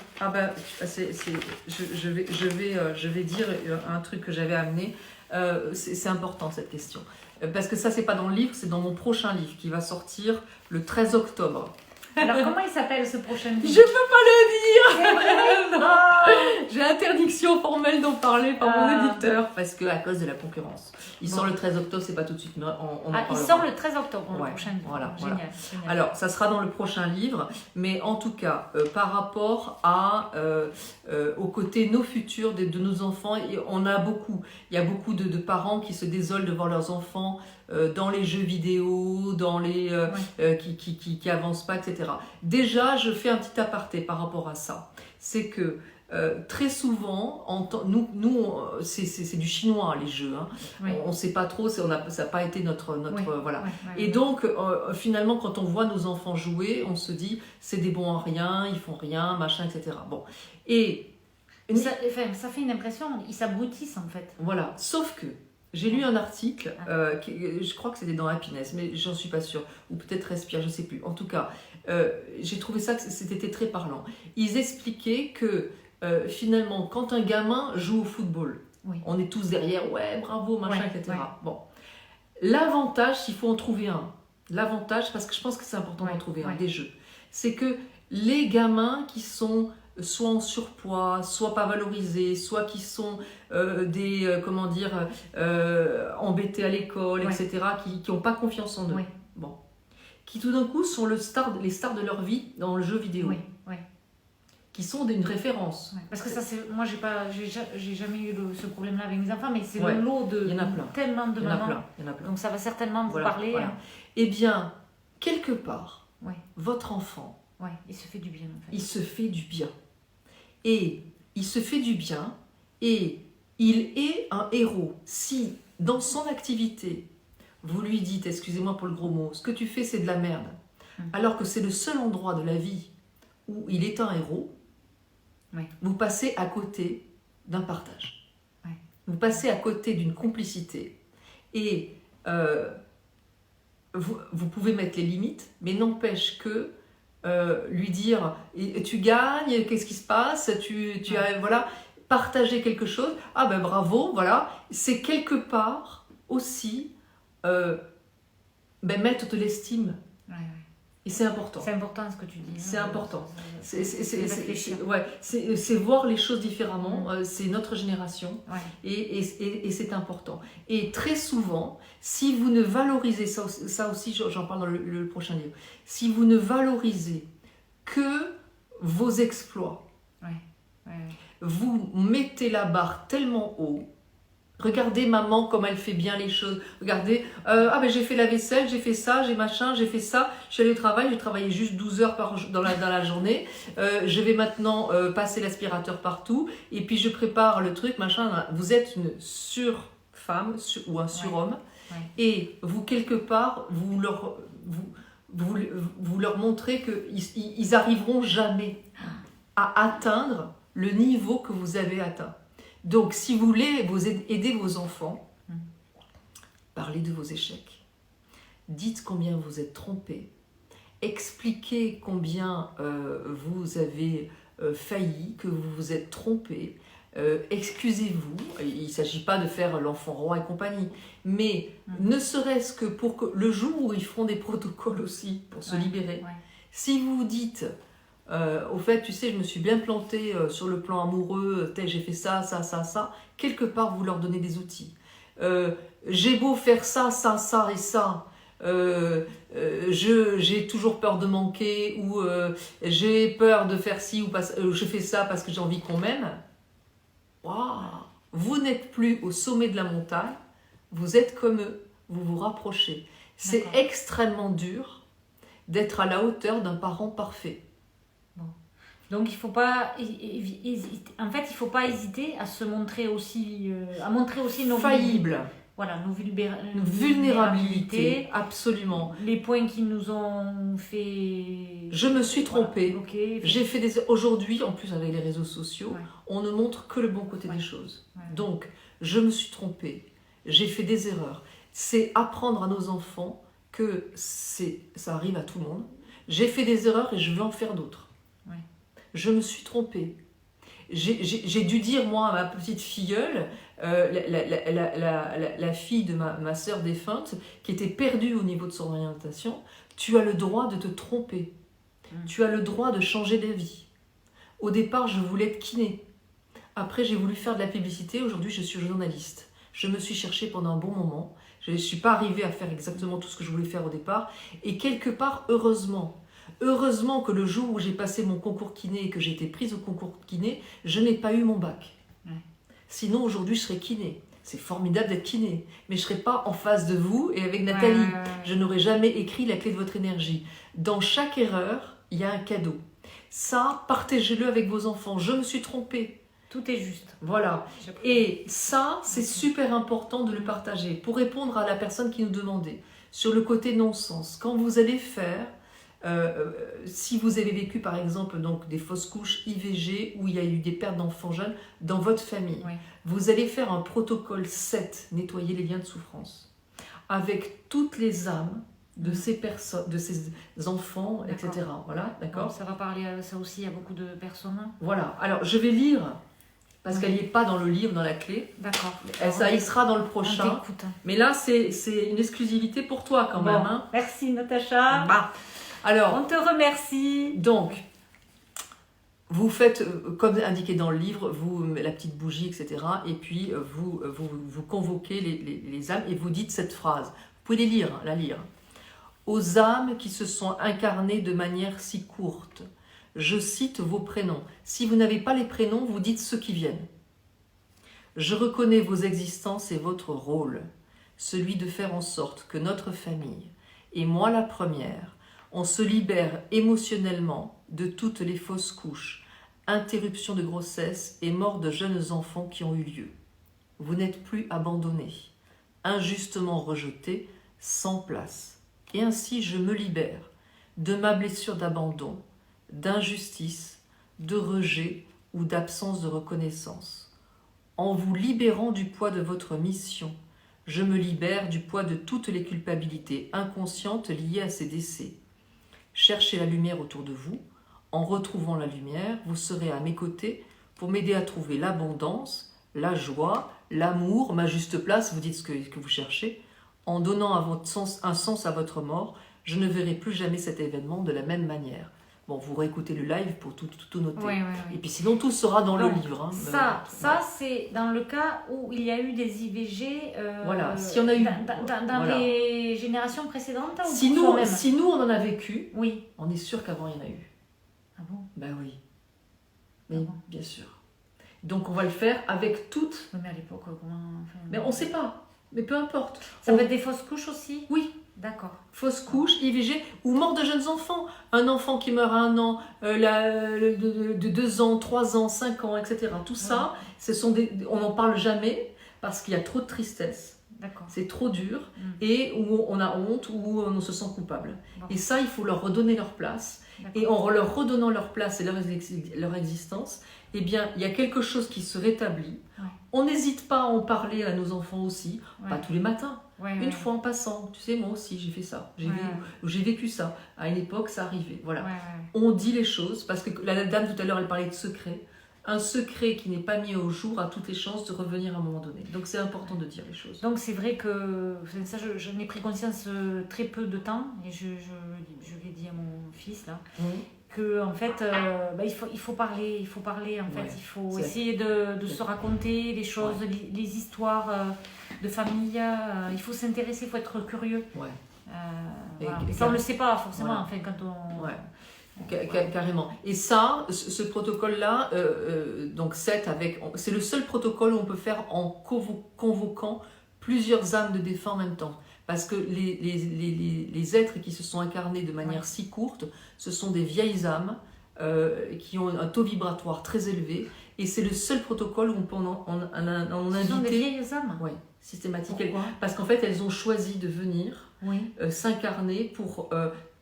je vais dire un truc que j'avais amené. C'est important cette question parce que ça c'est pas dans le livre, c'est dans mon prochain livre qui va sortir le 13 octobre. Alors comment il s'appelle ce prochain livre? Je peux pas le dire. Non. J'ai interdiction formelle d'en parler par mon éditeur parce que à cause de la concurrence. Il sort le 13 octobre, c'est pas tout de suite, mais on en parlera. Il sort le 13 octobre, le prochain livre. Voilà. Génial. Alors, ça sera dans le prochain livre, mais en tout cas, par rapport au côté nos futurs de nos enfants, il y a beaucoup de parents qui se désolent de voir leurs enfants dans les jeux vidéo, qui avancent pas, etc. Déjà, je fais un petit aparté par rapport à ça. C'est que très souvent, nous c'est du chinois les jeux. On ne sait pas trop, ça n'a pas été notre voilà. Et donc finalement, quand on voit nos enfants jouer, on se dit c'est des bons à rien, ils font rien, machin, etc. Bon. Et ça fait une impression, ils s'abrutissent en fait. Voilà. Sauf que j'ai lu un article, je crois que c'était dans Happiness, mais j'en suis pas sûre, ou peut-être Respire, je sais plus. En tout cas, j'ai trouvé ça que c'était très parlant. Ils expliquaient que finalement, quand un gamin joue au football, on est tous derrière, bravo, machin, etc. Bon, l'avantage, s'il faut en trouver un, parce que je pense que c'est important d'en trouver un, des jeux, c'est que les gamins qui sont soit en surpoids, soit pas valorisés, soit qui sont embêtés à l'école, etc., qui n'ont pas confiance en eux. Qui tout d'un coup sont les stars de leur vie dans le jeu vidéo. qui sont d'une référence. Ouais, parce que ça, moi, j'ai jamais eu ce problème-là avec mes enfants, mais c'est Ouais, le lot de il y en a plein. tellement de mamans. Il y en a plein. Donc ça va certainement vous parler. Voilà. Eh bien, quelque part, Ouais. votre enfant, Ouais, il se fait du bien en fait. il se fait du bien. Et il se fait du bien et il est un héros. Si, dans son activité, vous lui dites, excusez-moi pour le gros mot, ce que tu fais c'est de la merde, alors que c'est le seul endroit de la vie où il est un héros, ouais. Vous passez à côté d'un partage. Ouais. Vous passez à côté d'une complicité. Et vous pouvez mettre les limites, mais n'empêche que lui dire tu gagnes, qu'est-ce qui se passe, tu as, voilà, partager quelque chose, ah ben bravo, voilà, c'est quelque part aussi mettre de l'estime. Ouais. Et c'est important. C'est important ce que tu dis. C'est important. Ouais. C'est voir les choses différemment. C'est notre génération. Ouais. Et c'est important. Et très souvent, si vous ne valorisez, ça aussi j'en parle dans le prochain livre, si vous ne valorisez que vos exploits, vous mettez la barre tellement haut. Regardez maman comme elle fait bien les choses. Regardez, j'ai fait la vaisselle, j'ai fait ça, j'ai machin, j'ai fait ça. Je suis allée au travail, j'ai travaillé juste 12 heures dans la journée. Je vais maintenant passer l'aspirateur partout. Et puis je prépare le truc, machin. Vous êtes une sur-femme ou un sur-homme. Ouais. Et vous, quelque part, vous leur montrez qu'ils n'arriveront jamais à atteindre le niveau que vous avez atteint. Donc, si vous voulez aider vos enfants, parlez de vos échecs. Dites combien vous êtes trompés. Expliquez combien vous avez failli, que vous vous êtes trompés. Excusez-vous. Il ne s'agit pas de faire l'enfant roi et compagnie. Mais ne serait-ce que pour que le jour où ils feront des protocoles aussi, pour se libérer, si vous vous dites... au fait, tu sais, je me suis bien plantée sur le plan amoureux, j'ai fait ça, quelque part, vous leur donnez des outils. J'ai beau faire ça et ça, j'ai toujours peur de manquer, ou j'ai peur de faire ci, ou je fais ça parce que j'ai envie qu'on m'aime. Wow. Vous n'êtes plus au sommet de la montagne, vous êtes comme eux, vous vous rapprochez. C'est extrêmement dur d'être à la hauteur d'un parent parfait. Donc il faut pas hésiter. En fait, il faut pas hésiter à se montrer aussi, à montrer aussi nos faillibles. Voilà, nos vulnérabilités, absolument. Les points qui nous ont fait. Je me suis trompée. J'ai fait aujourd'hui, en plus avec les réseaux sociaux, on ne montre que le bon côté des choses. Donc, je me suis trompée. J'ai fait des erreurs. C'est apprendre à nos enfants que ça arrive à tout le monde. J'ai fait des erreurs et je veux en faire d'autres. Je me suis trompée. J'ai dû dire, moi, à ma petite filleule, la fille de ma sœur défunte, qui était perdue au niveau de son orientation, tu as le droit de te tromper. Tu as le droit de changer d'avis. Au départ, je voulais être kiné. Après, j'ai voulu faire de la publicité. Aujourd'hui, je suis journaliste. Je me suis cherchée pendant un bon moment. Je ne suis pas arrivée à faire exactement tout ce que je voulais faire au départ. Et quelque part, heureusement que le jour où j'ai passé mon concours kiné et que j'ai été prise au concours kiné, je n'ai pas eu mon bac. Sinon, aujourd'hui, je serais kiné. C'est formidable d'être kiné. Mais je ne serais pas en face de vous et avec Nathalie. Je n'aurais jamais écrit la clé de votre énergie. Dans chaque erreur, il y a un cadeau. Ça, partagez-le avec vos enfants. Je me suis trompée. Tout est juste. Voilà. Et ça, c'est super important de le partager. Pour répondre à la personne qui nous demandait, sur le côté non-sens, quand vous allez faire... si vous avez vécu par exemple donc, des fausses couches IVG où il y a eu des pertes d'enfants jeunes dans votre famille, vous allez faire un protocole 7, nettoyer les liens de souffrance, avec toutes les âmes de ces personnes, de ces enfants, etc. Voilà, d'accord. Bon, ça va parler à ça aussi à beaucoup de personnes. Voilà, alors je vais lire, parce qu'elle n'y est pas dans le livre, dans la clé. D'accord. Ça y sera dans le prochain. Mais là, c'est une exclusivité pour toi quand même. Hein. Merci Natacha. Alors, on te remercie. Donc, vous faites, comme indiqué dans le livre, la petite bougie, etc. Et puis, vous convoquez les âmes et vous dites cette phrase. Vous pouvez la lire. Aux âmes qui se sont incarnées de manière si courte, Je cite vos prénoms. Si vous n'avez pas les prénoms, vous dites ceux qui viennent. Je reconnais vos existences et votre rôle, celui de faire en sorte que notre famille, et moi la première, on se libère émotionnellement de toutes les fausses couches, interruptions de grossesse et morts de jeunes enfants qui ont eu lieu. Vous n'êtes plus abandonnés, injustement rejetés, sans place. Et ainsi je me libère de ma blessure d'abandon, d'injustice, de rejet ou d'absence de reconnaissance. En vous libérant du poids de votre mission, je me libère du poids de toutes les culpabilités inconscientes liées à ces décès. Cherchez la lumière autour de vous. En retrouvant la lumière, vous serez à mes côtés pour m'aider à trouver l'abondance, la joie, l'amour, ma juste place, vous dites ce que vous cherchez. En donnant un sens à votre mort, je ne verrai plus jamais cet événement de la même manière. Bon, vous réécoutez le live pour tout noter. Oui. Et puis sinon, tout sera dans le livre. Ça c'est dans le cas où il y a eu des IVG voilà, si on a eu, dans les générations précédentes. Si nous, on en a vécu, oui. On est sûr qu'avant, il y en a eu. Ah bon? Ben oui. Mais bien sûr. Donc, on va le faire avec toutes... Mais à l'époque, comment... Mais on ne sait pas. Mais peu importe. Ça peut être des fausses couches aussi? Oui. D'accord. Fausse couche, IVG ou mort de jeunes enfants. Un enfant qui meurt à 1 an, de 2 ans, 3 ans, 5 ans, etc. Tout ça, on n'en parle jamais parce qu'il y a trop de tristesse. D'accord. C'est trop dur et où on a honte, où on se sent coupable. Bon. Et ça, il faut leur redonner leur place. Et en leur redonnant leur place et leur existence, eh bien, il y a quelque chose qui se rétablit. Ouais. On n'hésite pas à en parler à nos enfants aussi, pas tous les matins. Une fois en passant, tu sais, moi aussi j'ai fait ça, j'ai vécu ça, à une époque ça arrivait, voilà. On dit les choses, parce que la dame tout à l'heure elle parlait de secret, un secret qui n'est pas mis au jour a toutes les chances de revenir à un moment donné, donc c'est important de dire les choses. Donc c'est vrai que ça j'en ai pris conscience très peu de temps, et je l'ai dit à mon fils là, que en fait il faut parler en fait, il faut essayer de se raconter les choses, les histoires de famille, il faut s'intéresser, il faut être curieux. Ça on ne le sait pas forcément enfin, quand on... Carrément. Et ça, ce protocole-là, donc c'est le seul protocole où on peut faire en convoquant plusieurs âmes de défunts en même temps. Parce que les êtres qui se sont incarnés de manière si courte, ce sont des vieilles âmes qui ont un taux vibratoire très élevé. Et c'est le seul protocole où on peut en inviter... Ce sont des vieilles âmes? Oui, systématique. Parce qu'en fait, elles ont choisi de venir s'incarner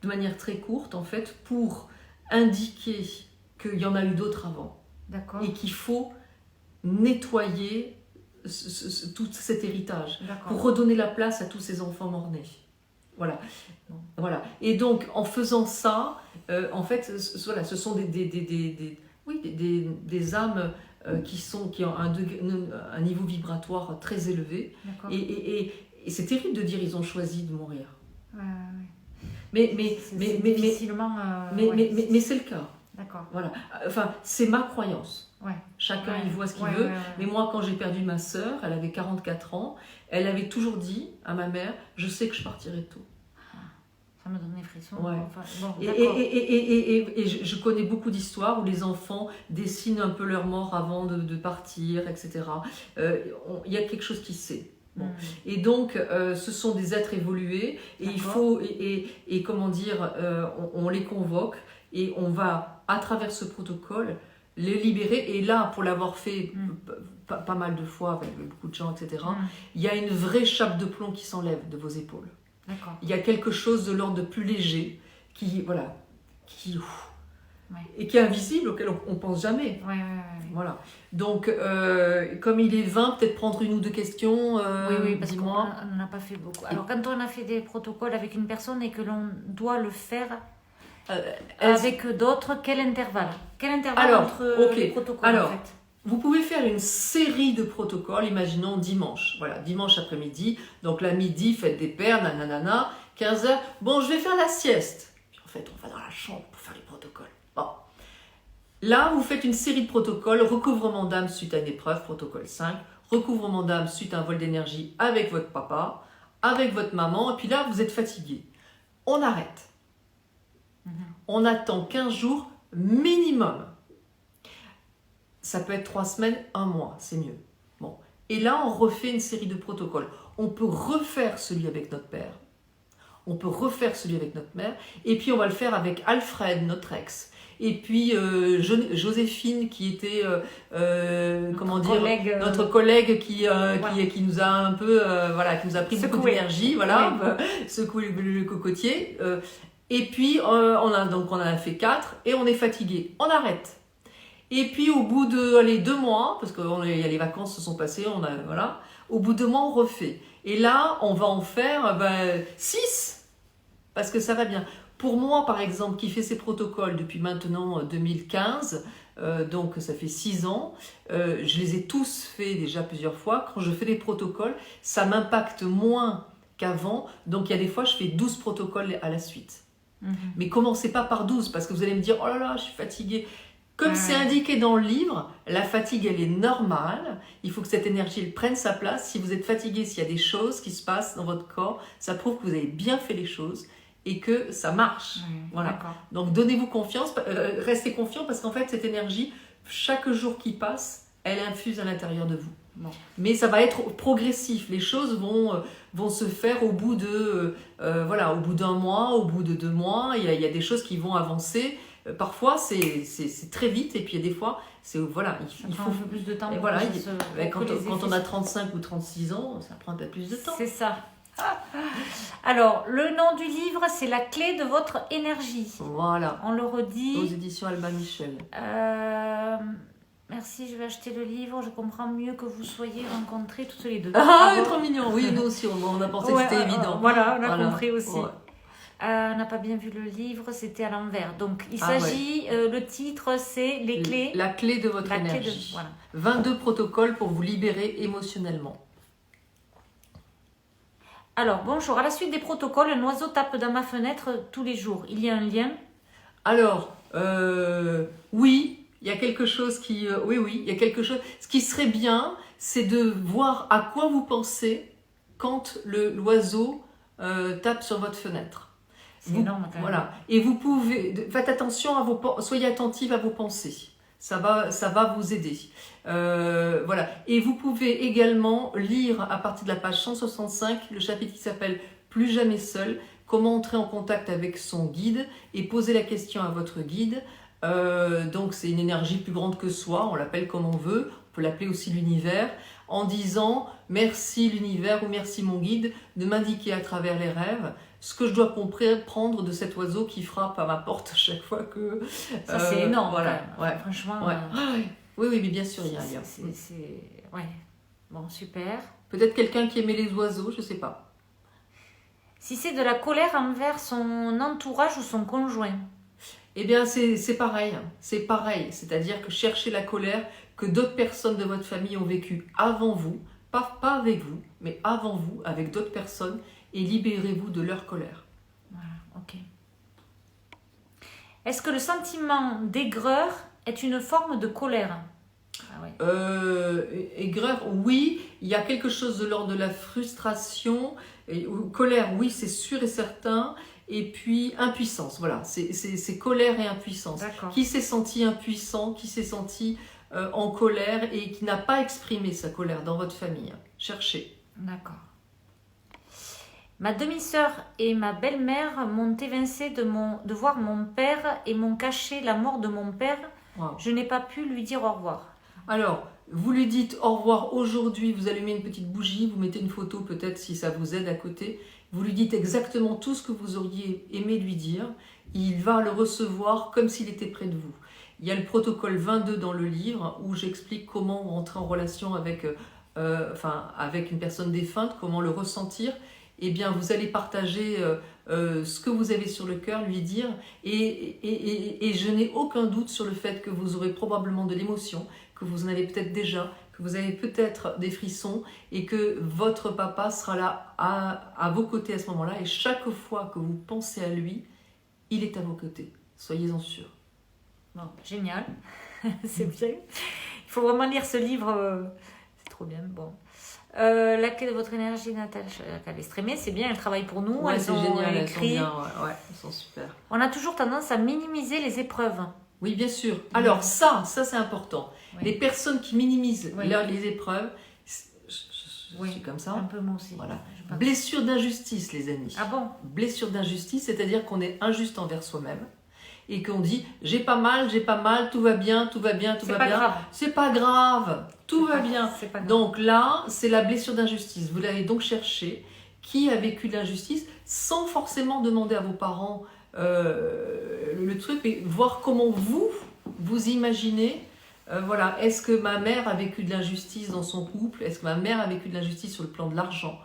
de manière très courte, en fait, pour indiquer qu'il y en a eu d'autres avant. D'accord. Et qu'il faut nettoyer tout cet héritage pour redonner la place à tous ces enfants morts-nés. Voilà. Et donc, en faisant ça, en fait, ce sont des âmes qui ont un niveau vibratoire très élevé. Et c'est terrible de dire ils ont choisi de mourir. Mais c'est le cas. D'accord. Voilà. Enfin, c'est ma croyance. Chacun il voit ce qu'il veut. Mais moi, quand j'ai perdu ma sœur, elle avait 44 ans, elle avait toujours dit à ma mère, je sais que je partirai tôt. Ça me donne des frissons. Et je connais beaucoup d'histoires où les enfants dessinent un peu leur mort avant de partir, etc. Il y a quelque chose qui sait. Bon. Et donc, ce sont des êtres évolués et il faut, comment dire, on les convoque et on va, à travers ce protocole, les libérer. Et là, pour l'avoir fait pas mal de fois avec beaucoup de gens, etc., il y a une vraie chape de plomb qui s'enlève de vos épaules. D'accord. Il y a quelque chose de l'ordre de plus léger qui et qui est invisible, auquel on ne pense jamais. Voilà. Donc, comme il est 20, peut-être prendre 1 ou 2 questions. Oui, parce qu'on n'en a pas fait beaucoup. Alors, quand on a fait des protocoles avec une personne et que l'on doit le faire avec d'autres, quel intervalle entre les protocoles en fait? Vous pouvez faire une série de protocoles, imaginons dimanche. Voilà, dimanche après-midi. Donc là, midi, fête des pères, nanana, 15h. Bon, je vais faire la sieste. Puis en fait, on va dans la chambre pour faire les protocoles. Bon. Là, vous faites une série de protocoles. Recouvrement d'âme suite à une épreuve, protocole 5. Recouvrement d'âme suite à un vol d'énergie avec votre papa, avec votre maman. Et puis là, vous êtes fatigué. On arrête. On attend 15 jours minimum. Ça peut être 3 semaines, 1 mois, c'est mieux. Bon. Et là, on refait une série de protocoles. On peut refaire celui avec notre père. On peut refaire celui avec notre mère. Et puis, on va le faire avec Alfred, notre ex. Et puis, Joséphine, qui était, notre collègue qui nous a un peu, qui nous a pris beaucoup d'énergie, secoué le cocotier. Et puis, on en a fait 4 et on est fatigué. On arrête. Et puis au bout de 2 mois, parce que les vacances se sont passées, au bout de 2 mois on refait. Et là on va en faire 6, parce que ça va bien. Pour moi par exemple, qui fait ces protocoles depuis maintenant 2015, donc ça fait 6 ans, je les ai tous faits déjà plusieurs fois. Quand je fais des protocoles, ça m'impacte moins qu'avant, donc il y a des fois je fais 12 protocoles à la suite. Mais commencez pas par 12, parce que vous allez me dire « Oh là là, je suis fatiguée ». Comme c'est indiqué dans le livre, la fatigue, elle est normale. Il faut que cette énergie elle prenne sa place. Si vous êtes fatigué, s'il y a des choses qui se passent dans votre corps, ça prouve que vous avez bien fait les choses et que ça marche. Voilà. Donc, donnez-vous confiance. Restez confiant, parce qu'en fait, cette énergie, chaque jour qui passe, elle infuse à l'intérieur de vous. Bon. Mais ça va être progressif. Les choses vont se faire au bout au bout d'1 mois, au bout de 2 mois. Il y a des choses qui vont avancer. Parfois c'est très vite, et puis il y a des fois il faut un peu plus de temps. Quand on a 35 ou 36 ans, ça prend un peu plus de temps. C'est ça. Alors, le nom du livre, c'est La clé de votre énergie. Voilà. On le redit. Aux éditions Albin Michel. Merci, je vais acheter le livre. Je comprends mieux que vous soyez rencontrés toutes les deux. Trop mignon. Oui, nous aussi, on a pensé que c'était évident. Voilà, on a compris aussi. Ouais. On n'a pas bien vu le livre, c'était à l'envers. Donc, il s'agit, le titre, c'est Les clés. La clé de votre énergie. 22 protocoles pour vous libérer émotionnellement. Alors, bonjour. À la suite des protocoles, un oiseau tape dans ma fenêtre tous les jours. Il y a un lien? Alors, oui, il y a quelque chose qui... il y a quelque chose... Ce qui serait bien, c'est de voir à quoi vous pensez quand l'oiseau tape sur votre fenêtre. C'est énorme quand même. Voilà. Et vous pouvez... Faites attention soyez attentive à vos pensées. Ça va vous aider. Voilà. Et vous pouvez également lire à partir de la page 165 le chapitre qui s'appelle « Plus jamais seul », comment entrer en contact avec son guide et poser la question à votre guide. Donc c'est une énergie plus grande que soi, on l'appelle comme on veut, on peut l'appeler aussi l'univers, en disant « Merci l'univers » ou « Merci mon guide » de m'indiquer à travers les rêves ce que je dois comprendre de cet oiseau qui frappe à ma porte chaque fois que... Ça c'est énorme, voilà. Ouais. Franchement... Ouais. Oui, mais bien sûr, il y a. Ouais. Bon, super. Peut-être quelqu'un qui aimait les oiseaux, je sais pas. Si c'est de la colère envers son entourage ou son conjoint? Eh bien, c'est pareil. C'est pareil. C'est-à-dire que cherchez la colère que d'autres personnes de votre famille ont vécue avant vous, pas avec vous, mais avant vous, avec d'autres personnes, et libérez-vous de leur colère. Voilà, ok. Est-ce que le sentiment d'aigreur est une forme de colère? Aigreur, oui. Il y a quelque chose de l'ordre de la frustration. Colère, oui, c'est sûr et certain. Et puis, impuissance, voilà. C'est colère et impuissance. Qui s'est senti impuissant, qui s'est senti en colère et qui n'a pas exprimé sa colère dans votre famille? Cherchez. D'accord. Ma demi-sœur et ma belle-mère m'ont évincé de voir mon père et m'ont caché la mort de mon père. Wow. Je n'ai pas pu lui dire au revoir. Alors, vous lui dites au revoir aujourd'hui, vous allumez une petite bougie, vous mettez une photo peut-être si ça vous aide à côté. Vous lui dites exactement tout ce que vous auriez aimé lui dire. Il va le recevoir comme s'il était près de vous. Il y a le protocole 22 dans le livre où j'explique comment entrer en relation avec une personne défunte, comment le ressentir. Eh bien, vous allez partager ce que vous avez sur le cœur, lui dire, et je n'ai aucun doute sur le fait que vous aurez probablement de l'émotion, que vous en avez peut-être déjà, que vous avez peut-être des frissons, et que votre papa sera là à vos côtés à ce moment-là, et chaque fois que vous pensez à lui, il est à vos côtés. Soyez-en sûrs. Bon, génial, c'est bien. Il faut vraiment lire ce livre, c'est trop bien, bon. La clé de votre énergie, Natacha Calestrémé, c'est bien, elle travaille pour nous, elles sont géniales, écrites. Elles sont bien, elles sont super. On a toujours tendance à minimiser les épreuves. Oui, bien sûr. Alors ça c'est important. Oui. Les personnes qui minimisent Oui. les épreuves, je suis comme ça. Un peu moi aussi. Voilà. je pense. Blessure d'injustice, les amis. Ah bon? Blessure d'injustice, c'est-à-dire qu'on est injuste envers soi-même et qu'on dit j'ai pas mal, tout va bien, tout va bien, tout va bien. Grave. C'est pas grave, tout va bien. C'est pas grave. Donc là, c'est la blessure d'injustice. Vous l'allez donc chercher qui a vécu de l'injustice sans forcément demander à vos parents le truc, mais voir comment vous imaginez. Voilà, est-ce que ma mère a vécu de l'injustice dans son couple? Est-ce que ma mère a vécu de l'injustice sur le plan de l'argent?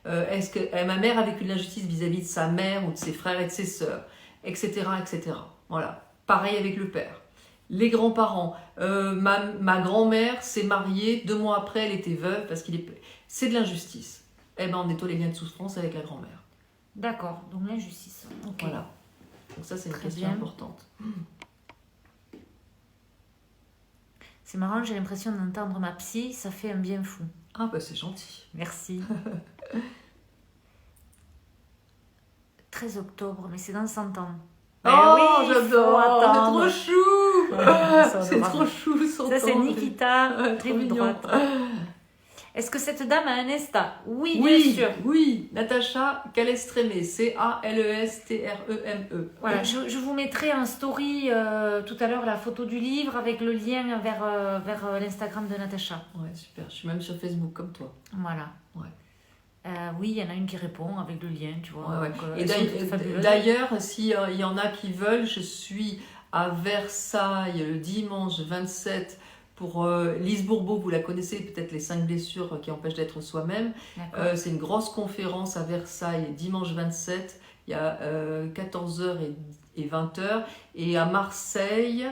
Est-ce que ma mère a vécu de l'injustice vis-à-vis de sa mère ou de ses frères et de ses sœurs, etc., etc. Voilà. Pareil avec le père. Les grands-parents. Ma grand-mère s'est mariée, 2 mois après, elle était veuve parce c'est de l'injustice. Eh ben, on nettoie les liens de souffrance avec la grand-mère. D'accord, donc l'injustice. Okay. Voilà. Donc ça, c'est une question importante. C'est marrant, j'ai l'impression d'entendre ma psy, ça fait un bien fou. Ah bah c'est gentil. Merci. 13 octobre, mais c'est dans 100 ans. Oh, oui, j'adore. C'est trop chou. C'est trop chou. Ça, c'est Nikita, trop mignon. Est-ce que cette dame a un Insta? Oui, bien sûr. Oui, Natacha Calestreme, Calestreme. Voilà, je vous mettrai en story tout à l'heure la photo du livre avec le lien vers l'Instagram de Natacha. Ouais, super. Je suis même sur Facebook comme toi. Voilà. Ouais. Oui, il y en a une qui répond avec le lien, tu vois. Ouais. Donc, et d'ailleurs, s'il y en a qui veulent, je suis à Versailles le dimanche 27 pour Lise Bourbeau, vous la connaissez, peut-être les 5 blessures qui empêchent d'être soi-même. C'est une grosse conférence à Versailles, dimanche 27, il y a 14h et 20h. Et à Marseille,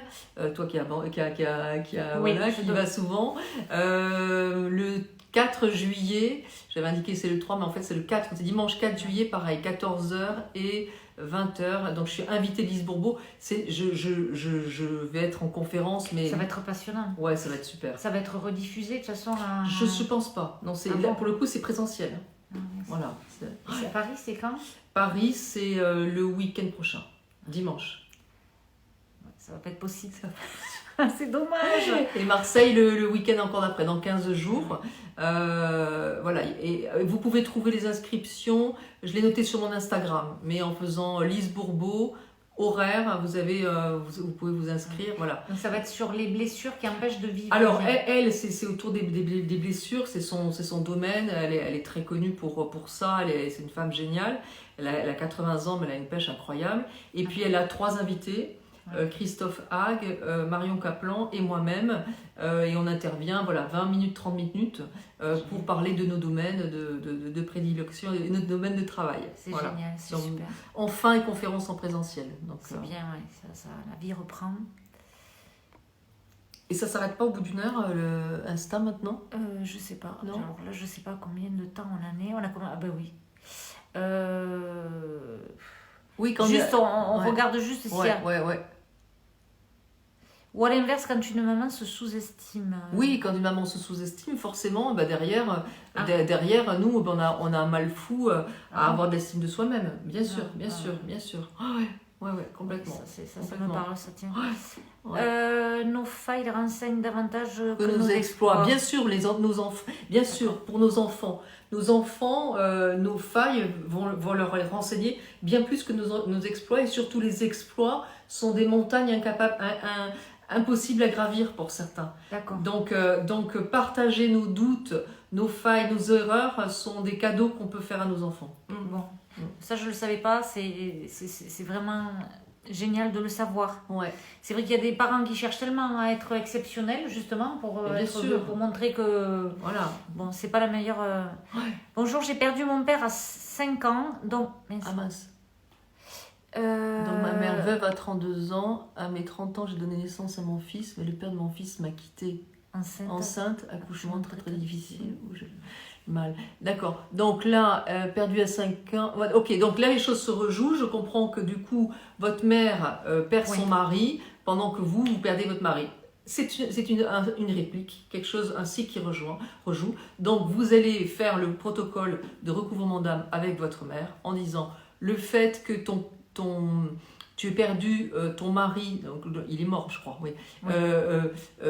toi qui vas souvent, le 4 juillet, j'avais indiqué c'est le 3, mais en fait c'est le 4, c'est dimanche 4 juillet, pareil, 14h et 20h. Donc je suis invitée Lise Bourbeau. Je vais être en conférence, mais ça va être passionnant. Ouais, ça va être super. Ça va être rediffusé de toute façon. Je pense pas. Non, là, pour le coup c'est présentiel. Voilà. À Paris, c'est quand? Paris, c'est le week-end prochain, dimanche. Ça va pas être possible. C'est dommage. Et Marseille le week-end encore d'après, dans 15 jours. Voilà. Et vous pouvez trouver les inscriptions. Je l'ai noté sur mon Instagram, mais en faisant Lise Bourbeau, horaire, vous pouvez vous inscrire. Voilà. Donc ça va être sur les blessures qui empêchent de vivre. Alors elle c'est autour des blessures, c'est son domaine. Elle est très connue pour ça. C'est une femme géniale. Elle a 80 ans, mais elle a une pêche incroyable. Et puis elle a 3 invités. Christophe Hague, Marion Kaplan et moi-même, et on intervient 20 minutes, 30 minutes pour parler de nos domaines de prédilection et de notre domaine de travail. C'est génial, c'est super. Enfin, une conférence en présentiel. C'est bien, ça, la vie reprend. Et ça s'arrête pas au bout d'1 heure, le Insta maintenant? Je sais pas. Non. Alors là, je sais pas combien de temps on a combien... Ah ben oui. Oui, quand juste, on regarde juste s'il y a... Ouais. Ou à l'inverse, quand une maman se sous-estime. Oui, quand une maman se sous-estime, forcément, derrière, nous, on a un mal fou à avoir de l'estime de soi-même. Bien sûr. Ouais, complètement. Ça me parle, ça tient. Nos failles renseignent davantage que nos exploits. Bien sûr, nos enfants. Bien sûr, pour nos enfants. Nos failles vont leur renseigner bien plus que nos exploits. Et surtout, les exploits sont des montagnes impossibles à gravir pour certains. D'accord. Donc, partager nos doutes, nos failles, nos erreurs sont des cadeaux qu'on peut faire à nos enfants. Bon, ça je le savais pas, c'est vraiment génial de le savoir. Ouais. C'est vrai qu'il y a des parents qui cherchent tellement à être exceptionnels justement pour montrer que bon, c'est pas la meilleure. Bonjour, j'ai perdu mon père à 5 ans, donc mince. Donc ma mère veuve à 32 ans, à mes 30 ans j'ai donné naissance à mon fils, mais le père de mon fils m'a quittée enceinte, accouchement très difficile, mal. D'accord, donc là, perdu à 5 ans, ok, donc là les choses se rejouent, je comprends que du coup votre mère perd son mari pendant que vous perdez votre mari. C'est une réplique, quelque chose ainsi qui rejoue. Donc vous allez faire le protocole de recouvrement d'âme avec votre mère en disant le fait que tu as perdu ton mari, donc, il est mort je crois, oui,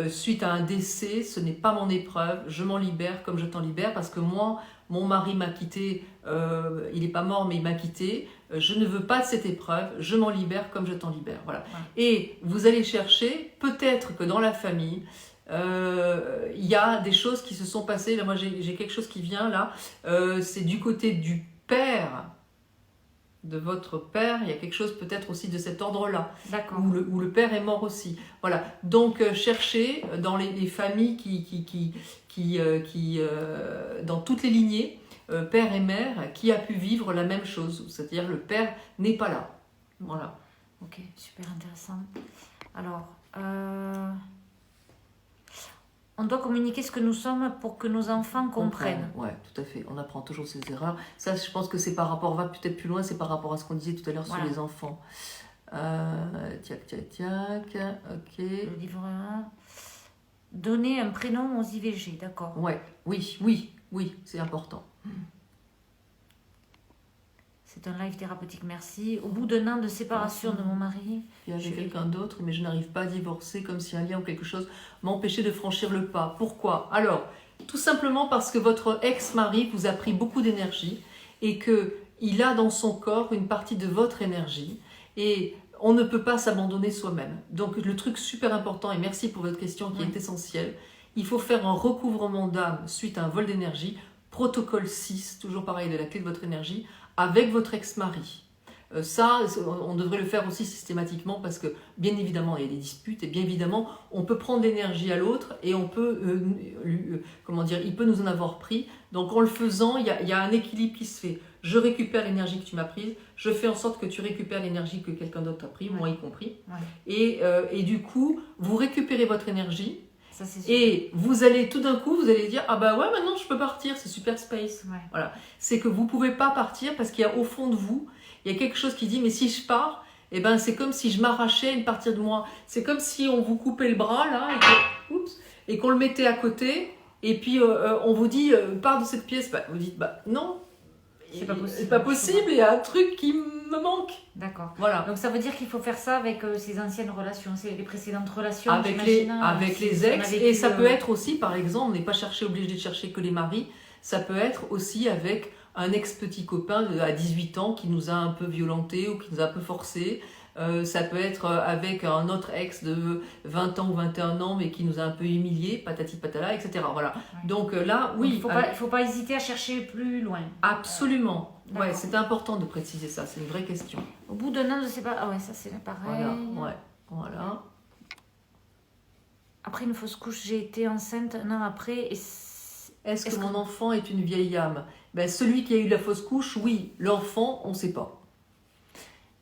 suite à un décès, ce n'est pas mon épreuve, je m'en libère comme je t'en libère, parce que moi, mon mari m'a quitté, il n'est pas mort mais il m'a quitté, je ne veux pas de cette épreuve, je m'en libère comme je t'en libère. Voilà. Et vous allez chercher, peut-être que dans la famille, il y a des choses qui se sont passées. Là, moi, j'ai quelque chose qui vient là. C'est du côté du père, de votre père. Il y a quelque chose peut-être aussi de cet ordre-là, où le père est mort aussi. Voilà. Donc, cherchez dans les familles dans toutes les lignées, père et mère, qui a pu vivre la même chose. C'est-à-dire le père n'est pas là. Voilà. Ok, super intéressant. Alors, on doit communiquer ce que nous sommes pour que nos enfants comprennent. Oui, tout à fait. On apprend toujours ses erreurs. Ça, je pense que c'est par rapport, on va peut-être plus loin, c'est par rapport à ce qu'on disait tout à l'heure sur les enfants. Tiac, ok. Le livre 1. Donner un prénom aux IVG, d'accord. Ouais, oui, c'est important. C'est un live thérapeutique, merci. Au bout d'un an de séparation de mon mari... Il y avait quelqu'un d'autre, mais je n'arrive pas à divorcer, comme si un lien ou quelque chose m'empêchait de franchir le pas. Pourquoi? Alors, tout simplement parce que votre ex-mari vous a pris beaucoup d'énergie et qu'il a dans son corps une partie de votre énergie et on ne peut pas s'abandonner soi-même. Donc, le truc super important, et merci pour votre question qui est essentielle, il faut faire un recouvrement d'âme suite à un vol d'énergie, protocole 6, toujours pareil, de la clé de votre énergie, avec votre ex-mari. Ça, on devrait le faire aussi systématiquement parce que, bien évidemment, il y a des disputes et bien évidemment, on peut prendre l'énergie à l'autre et on peut, il peut nous en avoir pris. Donc, en le faisant, il y a un équilibre qui se fait. Je récupère l'énergie que tu m'as prise, je fais en sorte que tu récupères l'énergie que quelqu'un d'autre a pris, moi y compris. Et du coup, vous récupérez votre énergie. Ça, et vous allez tout d'un coup, vous allez dire ah bah ouais, maintenant je peux partir, c'est super space. Voilà, c'est que vous pouvez pas partir parce qu'il y a au fond de vous, il y a quelque chose qui dit mais si je pars, eh ben c'est comme si je m'arrachais une partie de moi. C'est comme si on vous coupait le bras là et qu'on le mettait à côté et puis on vous dit pars de cette pièce. Bah, vous dites bah non. C'est pas possible, il y a un truc qui me manque. D'accord. Voilà. Donc ça veut dire qu'il faut faire ça avec ses anciennes relations, les précédentes relations. Avec les ex. Et ça peut être aussi, par exemple, on n'est pas obligé de chercher que les maris, ça peut être aussi avec un ex-petit copain à 18 ans qui nous a un peu violenté ou qui nous a un peu forcé. Ça peut être avec un autre ex de 20 ans ou 21 ans mais qui nous a un peu humiliés, patati patala, etc. Voilà. Donc là, oui. Donc, il ne faut pas hésiter à chercher plus loin. Absolument. Ouais, c'est important de préciser ça, c'est une vraie question. Au bout d'un an de séparation, ah ouais, ça c'est pareil. Voilà. Après une fausse couche, j'ai été enceinte un an après. Est-ce que mon enfant est une vieille âme? Celui qui a eu la fausse couche, oui. L'enfant, on ne sait pas.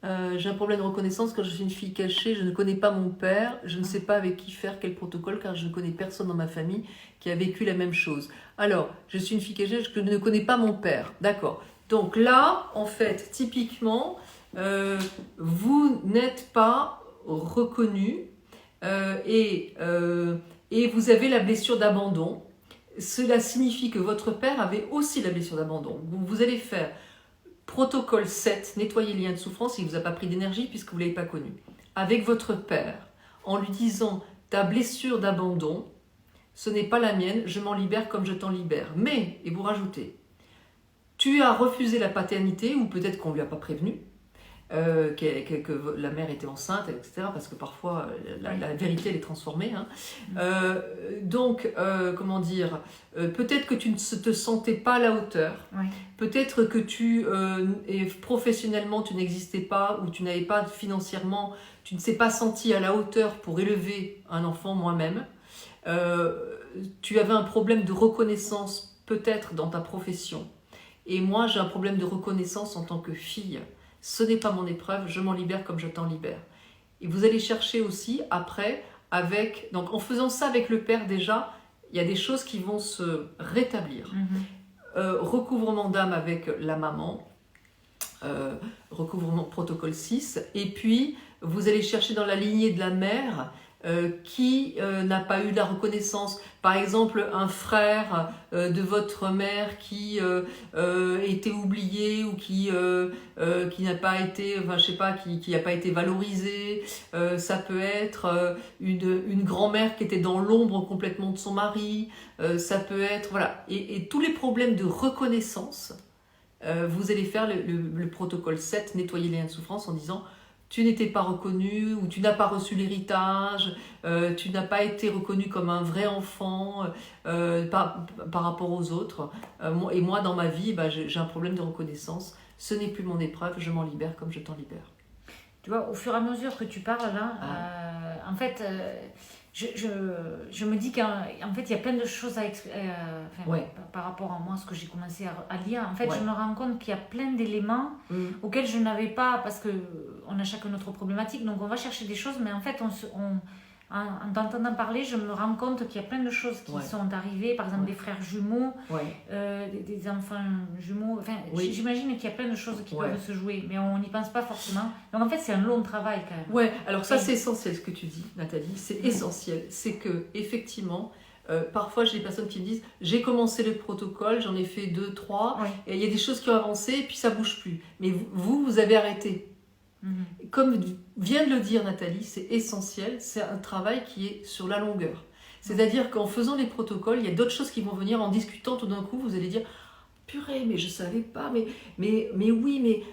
J'ai un problème de reconnaissance quand je suis une fille cachée, je ne connais pas mon père, je ne sais pas avec qui faire quel protocole car je ne connais personne dans ma famille qui a vécu la même chose. Alors, je suis une fille cachée, je ne connais pas mon père, d'accord. Donc là, en fait, typiquement, vous n'êtes pas reconnu et vous avez la blessure d'abandon. Cela signifie que votre père avait aussi la blessure d'abandon. Vous allez faire protocole 7, nettoyer les liens de souffrance, il ne vous a pas pris d'énergie puisque vous ne l'avez pas connu. Avec votre père, en lui disant ta blessure d'abandon, ce n'est pas la mienne, je m'en libère comme je t'en libère. Mais, et vous rajoutez, tu as refusé la paternité, ou peut-être qu'on ne lui a pas prévenu, que la mère était enceinte, etc. Parce que parfois, la vérité, elle est transformée. Hein. Peut-être que tu ne te sentais pas à la hauteur. Oui. Peut-être que professionnellement, tu n'existais pas, ou tu n'avais pas financièrement, tu ne t'es pas senti à la hauteur pour élever un enfant moi-même. Tu avais un problème de reconnaissance, peut-être, dans ta profession. Et moi, j'ai un problème de reconnaissance en tant que fille. Ce n'est pas mon épreuve, je m'en libère comme je t'en libère. Et vous allez chercher aussi après, donc en faisant ça avec le père déjà, il y a des choses qui vont se rétablir. Recouvrement d'âme avec la maman, recouvrement protocole 6, et puis vous allez chercher dans la lignée de la mère qui n'a pas eu de la reconnaissance. Par exemple, un frère de votre mère qui était oublié ou qui n'a pas été, enfin, je sais pas, qui n'a pas été valorisé. Ça peut être une grand-mère qui était dans l'ombre complètement de son mari. Ça peut être, voilà. Et tous les problèmes de reconnaissance, vous allez faire le protocole 7, nettoyer les liens de souffrance en disant tu n'étais pas reconnu ou tu n'as pas reçu l'héritage, tu n'as pas été reconnu comme un vrai enfant par rapport aux autres. Et moi, dans ma vie, j'ai un problème de reconnaissance. Ce n'est plus mon épreuve, je m'en libère comme je t'en libère. Tu vois, au fur et à mesure que tu parles là, en fait, je me dis qu'en fait, il y a plein de choses par rapport à moi, ce que j'ai commencé à lire. En fait, je me rends compte qu'il y a plein d'éléments auxquels je n'avais pas, parce qu'on a chacun notre problématique, donc on va chercher des choses, mais en fait, en t'entendant parler, je me rends compte qu'il y a plein de choses qui sont arrivées, par exemple des frères jumeaux, des enfants jumeaux. Enfin, j'imagine qu'il y a plein de choses qui peuvent se jouer, mais on n'y pense pas forcément. Donc en fait, c'est un long travail quand même. Ouais, alors ça c'est essentiel ce que tu dis, Nathalie, c'est essentiel. C'est que effectivement, parfois j'ai des personnes qui me disent j'ai commencé le protocole, j'en ai fait 2, 3, et il y a des choses qui ont avancé et puis ça bouge plus. Mais vous avez arrêté. Comme vient de le dire Nathalie, c'est essentiel, c'est un travail qui est sur la longueur. C'est-à-dire qu'en faisant les protocoles, il y a d'autres choses qui vont venir, en discutant tout d'un coup, vous allez dire purée, mais je savais pas, mais oui, mais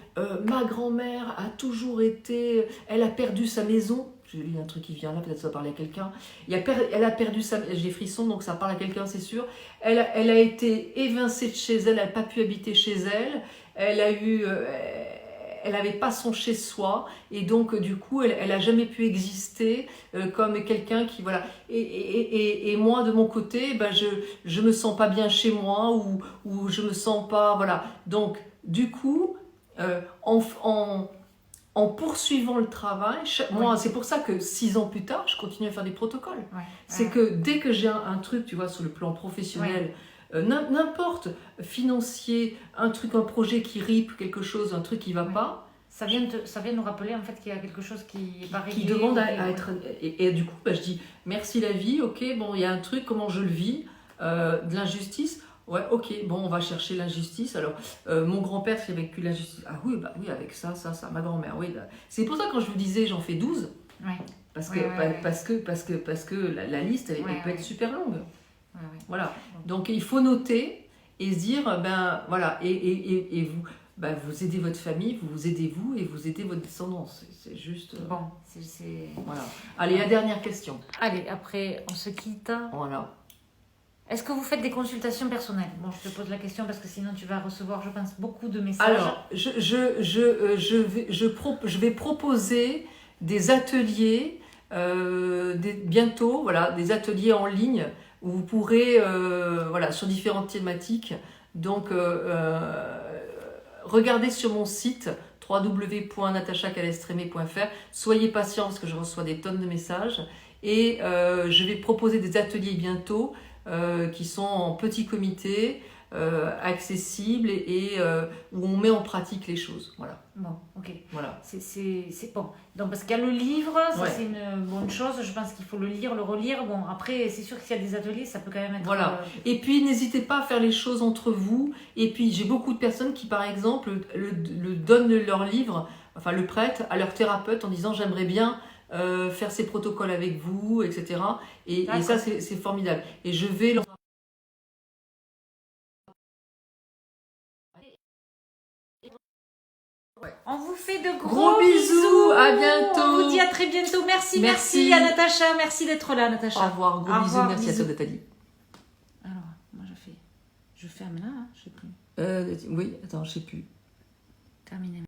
ma grand-mère a toujours été, elle a perdu sa maison. J'ai lu un truc qui vient là, peut-être ça parle à quelqu'un. Elle a perdu sa... J'ai frisson, donc ça parle à quelqu'un, c'est sûr. Elle a été évincée de chez elle, elle n'a pas pu habiter chez elle. Elle n'avait pas son chez-soi, et donc du coup, elle n'a jamais pu exister comme quelqu'un qui... Voilà. Et moi, de mon côté, je me sens pas bien chez moi, ou je me sens pas... Voilà. Donc, du coup, en poursuivant le travail, moi, c'est pour ça que 6 ans plus tard, je continue à faire des protocoles. C'est que dès que j'ai un truc, tu vois, sur le plan professionnel... n'importe, financier, un projet qui ripe quelque chose, un truc qui va pas. Ça vient nous rappeler en fait qu'il y a quelque chose qui n'est pas réglé. Qui demande à être... Et du coup, je dis, merci la vie, ok, bon, il y a un truc, comment je le vis, de l'injustice, ouais, ok, bon, on va chercher l'injustice. Alors, mon grand-père, qui a vécu l'injustice, ah oui, avec ça, ma grand-mère, oui. C'est pour ça, quand je vous disais, j'en fais 12, parce que la liste, elle peut être super longue. Voilà, donc il faut noter et se dire, voilà, et vous, vous aidez votre famille, vous aidez vous et vous aidez votre descendance. C'est juste... Bon, voilà. Allez, la dernière question. Allez, après, on se quitte. Voilà. Est-ce que vous faites des consultations personnelles? Bon, je te pose la question parce que sinon tu vas recevoir, je pense, beaucoup de messages. Alors, je vais proposer des ateliers bientôt, voilà, des ateliers en ligne où vous pourrez, voilà, sur différentes thématiques. Donc, regardez sur mon site www.natachacalestremé.fr. Soyez patients parce que je reçois des tonnes de messages. Et je vais proposer des ateliers bientôt qui sont en petit comité, accessibles et où on met en pratique les choses. Voilà. Bon, ok. Voilà. C'est bon. Donc, parce qu'il y a le livre, ça c'est une bonne chose. Je pense qu'il faut le lire, le relire. Bon, après, c'est sûr qu'il y a des ateliers, ça peut quand même être... Voilà. Et puis, n'hésitez pas à faire les choses entre vous. Et puis, j'ai beaucoup de personnes qui, par exemple, le donnent leur livre, enfin le prêtent à leur thérapeute en disant « j'aimerais bien faire ces protocoles avec vous, etc. » Et ça, c'est formidable. Et je vais... On vous fait de gros bisous, à bientôt. On vous dit à très bientôt. Merci à Natacha, merci d'être là, Natacha. Au revoir, gros bisous, merci à toi, Nathalie. Alors, moi je ferme là, je sais plus. Oui, attends, je sais plus. Terminé.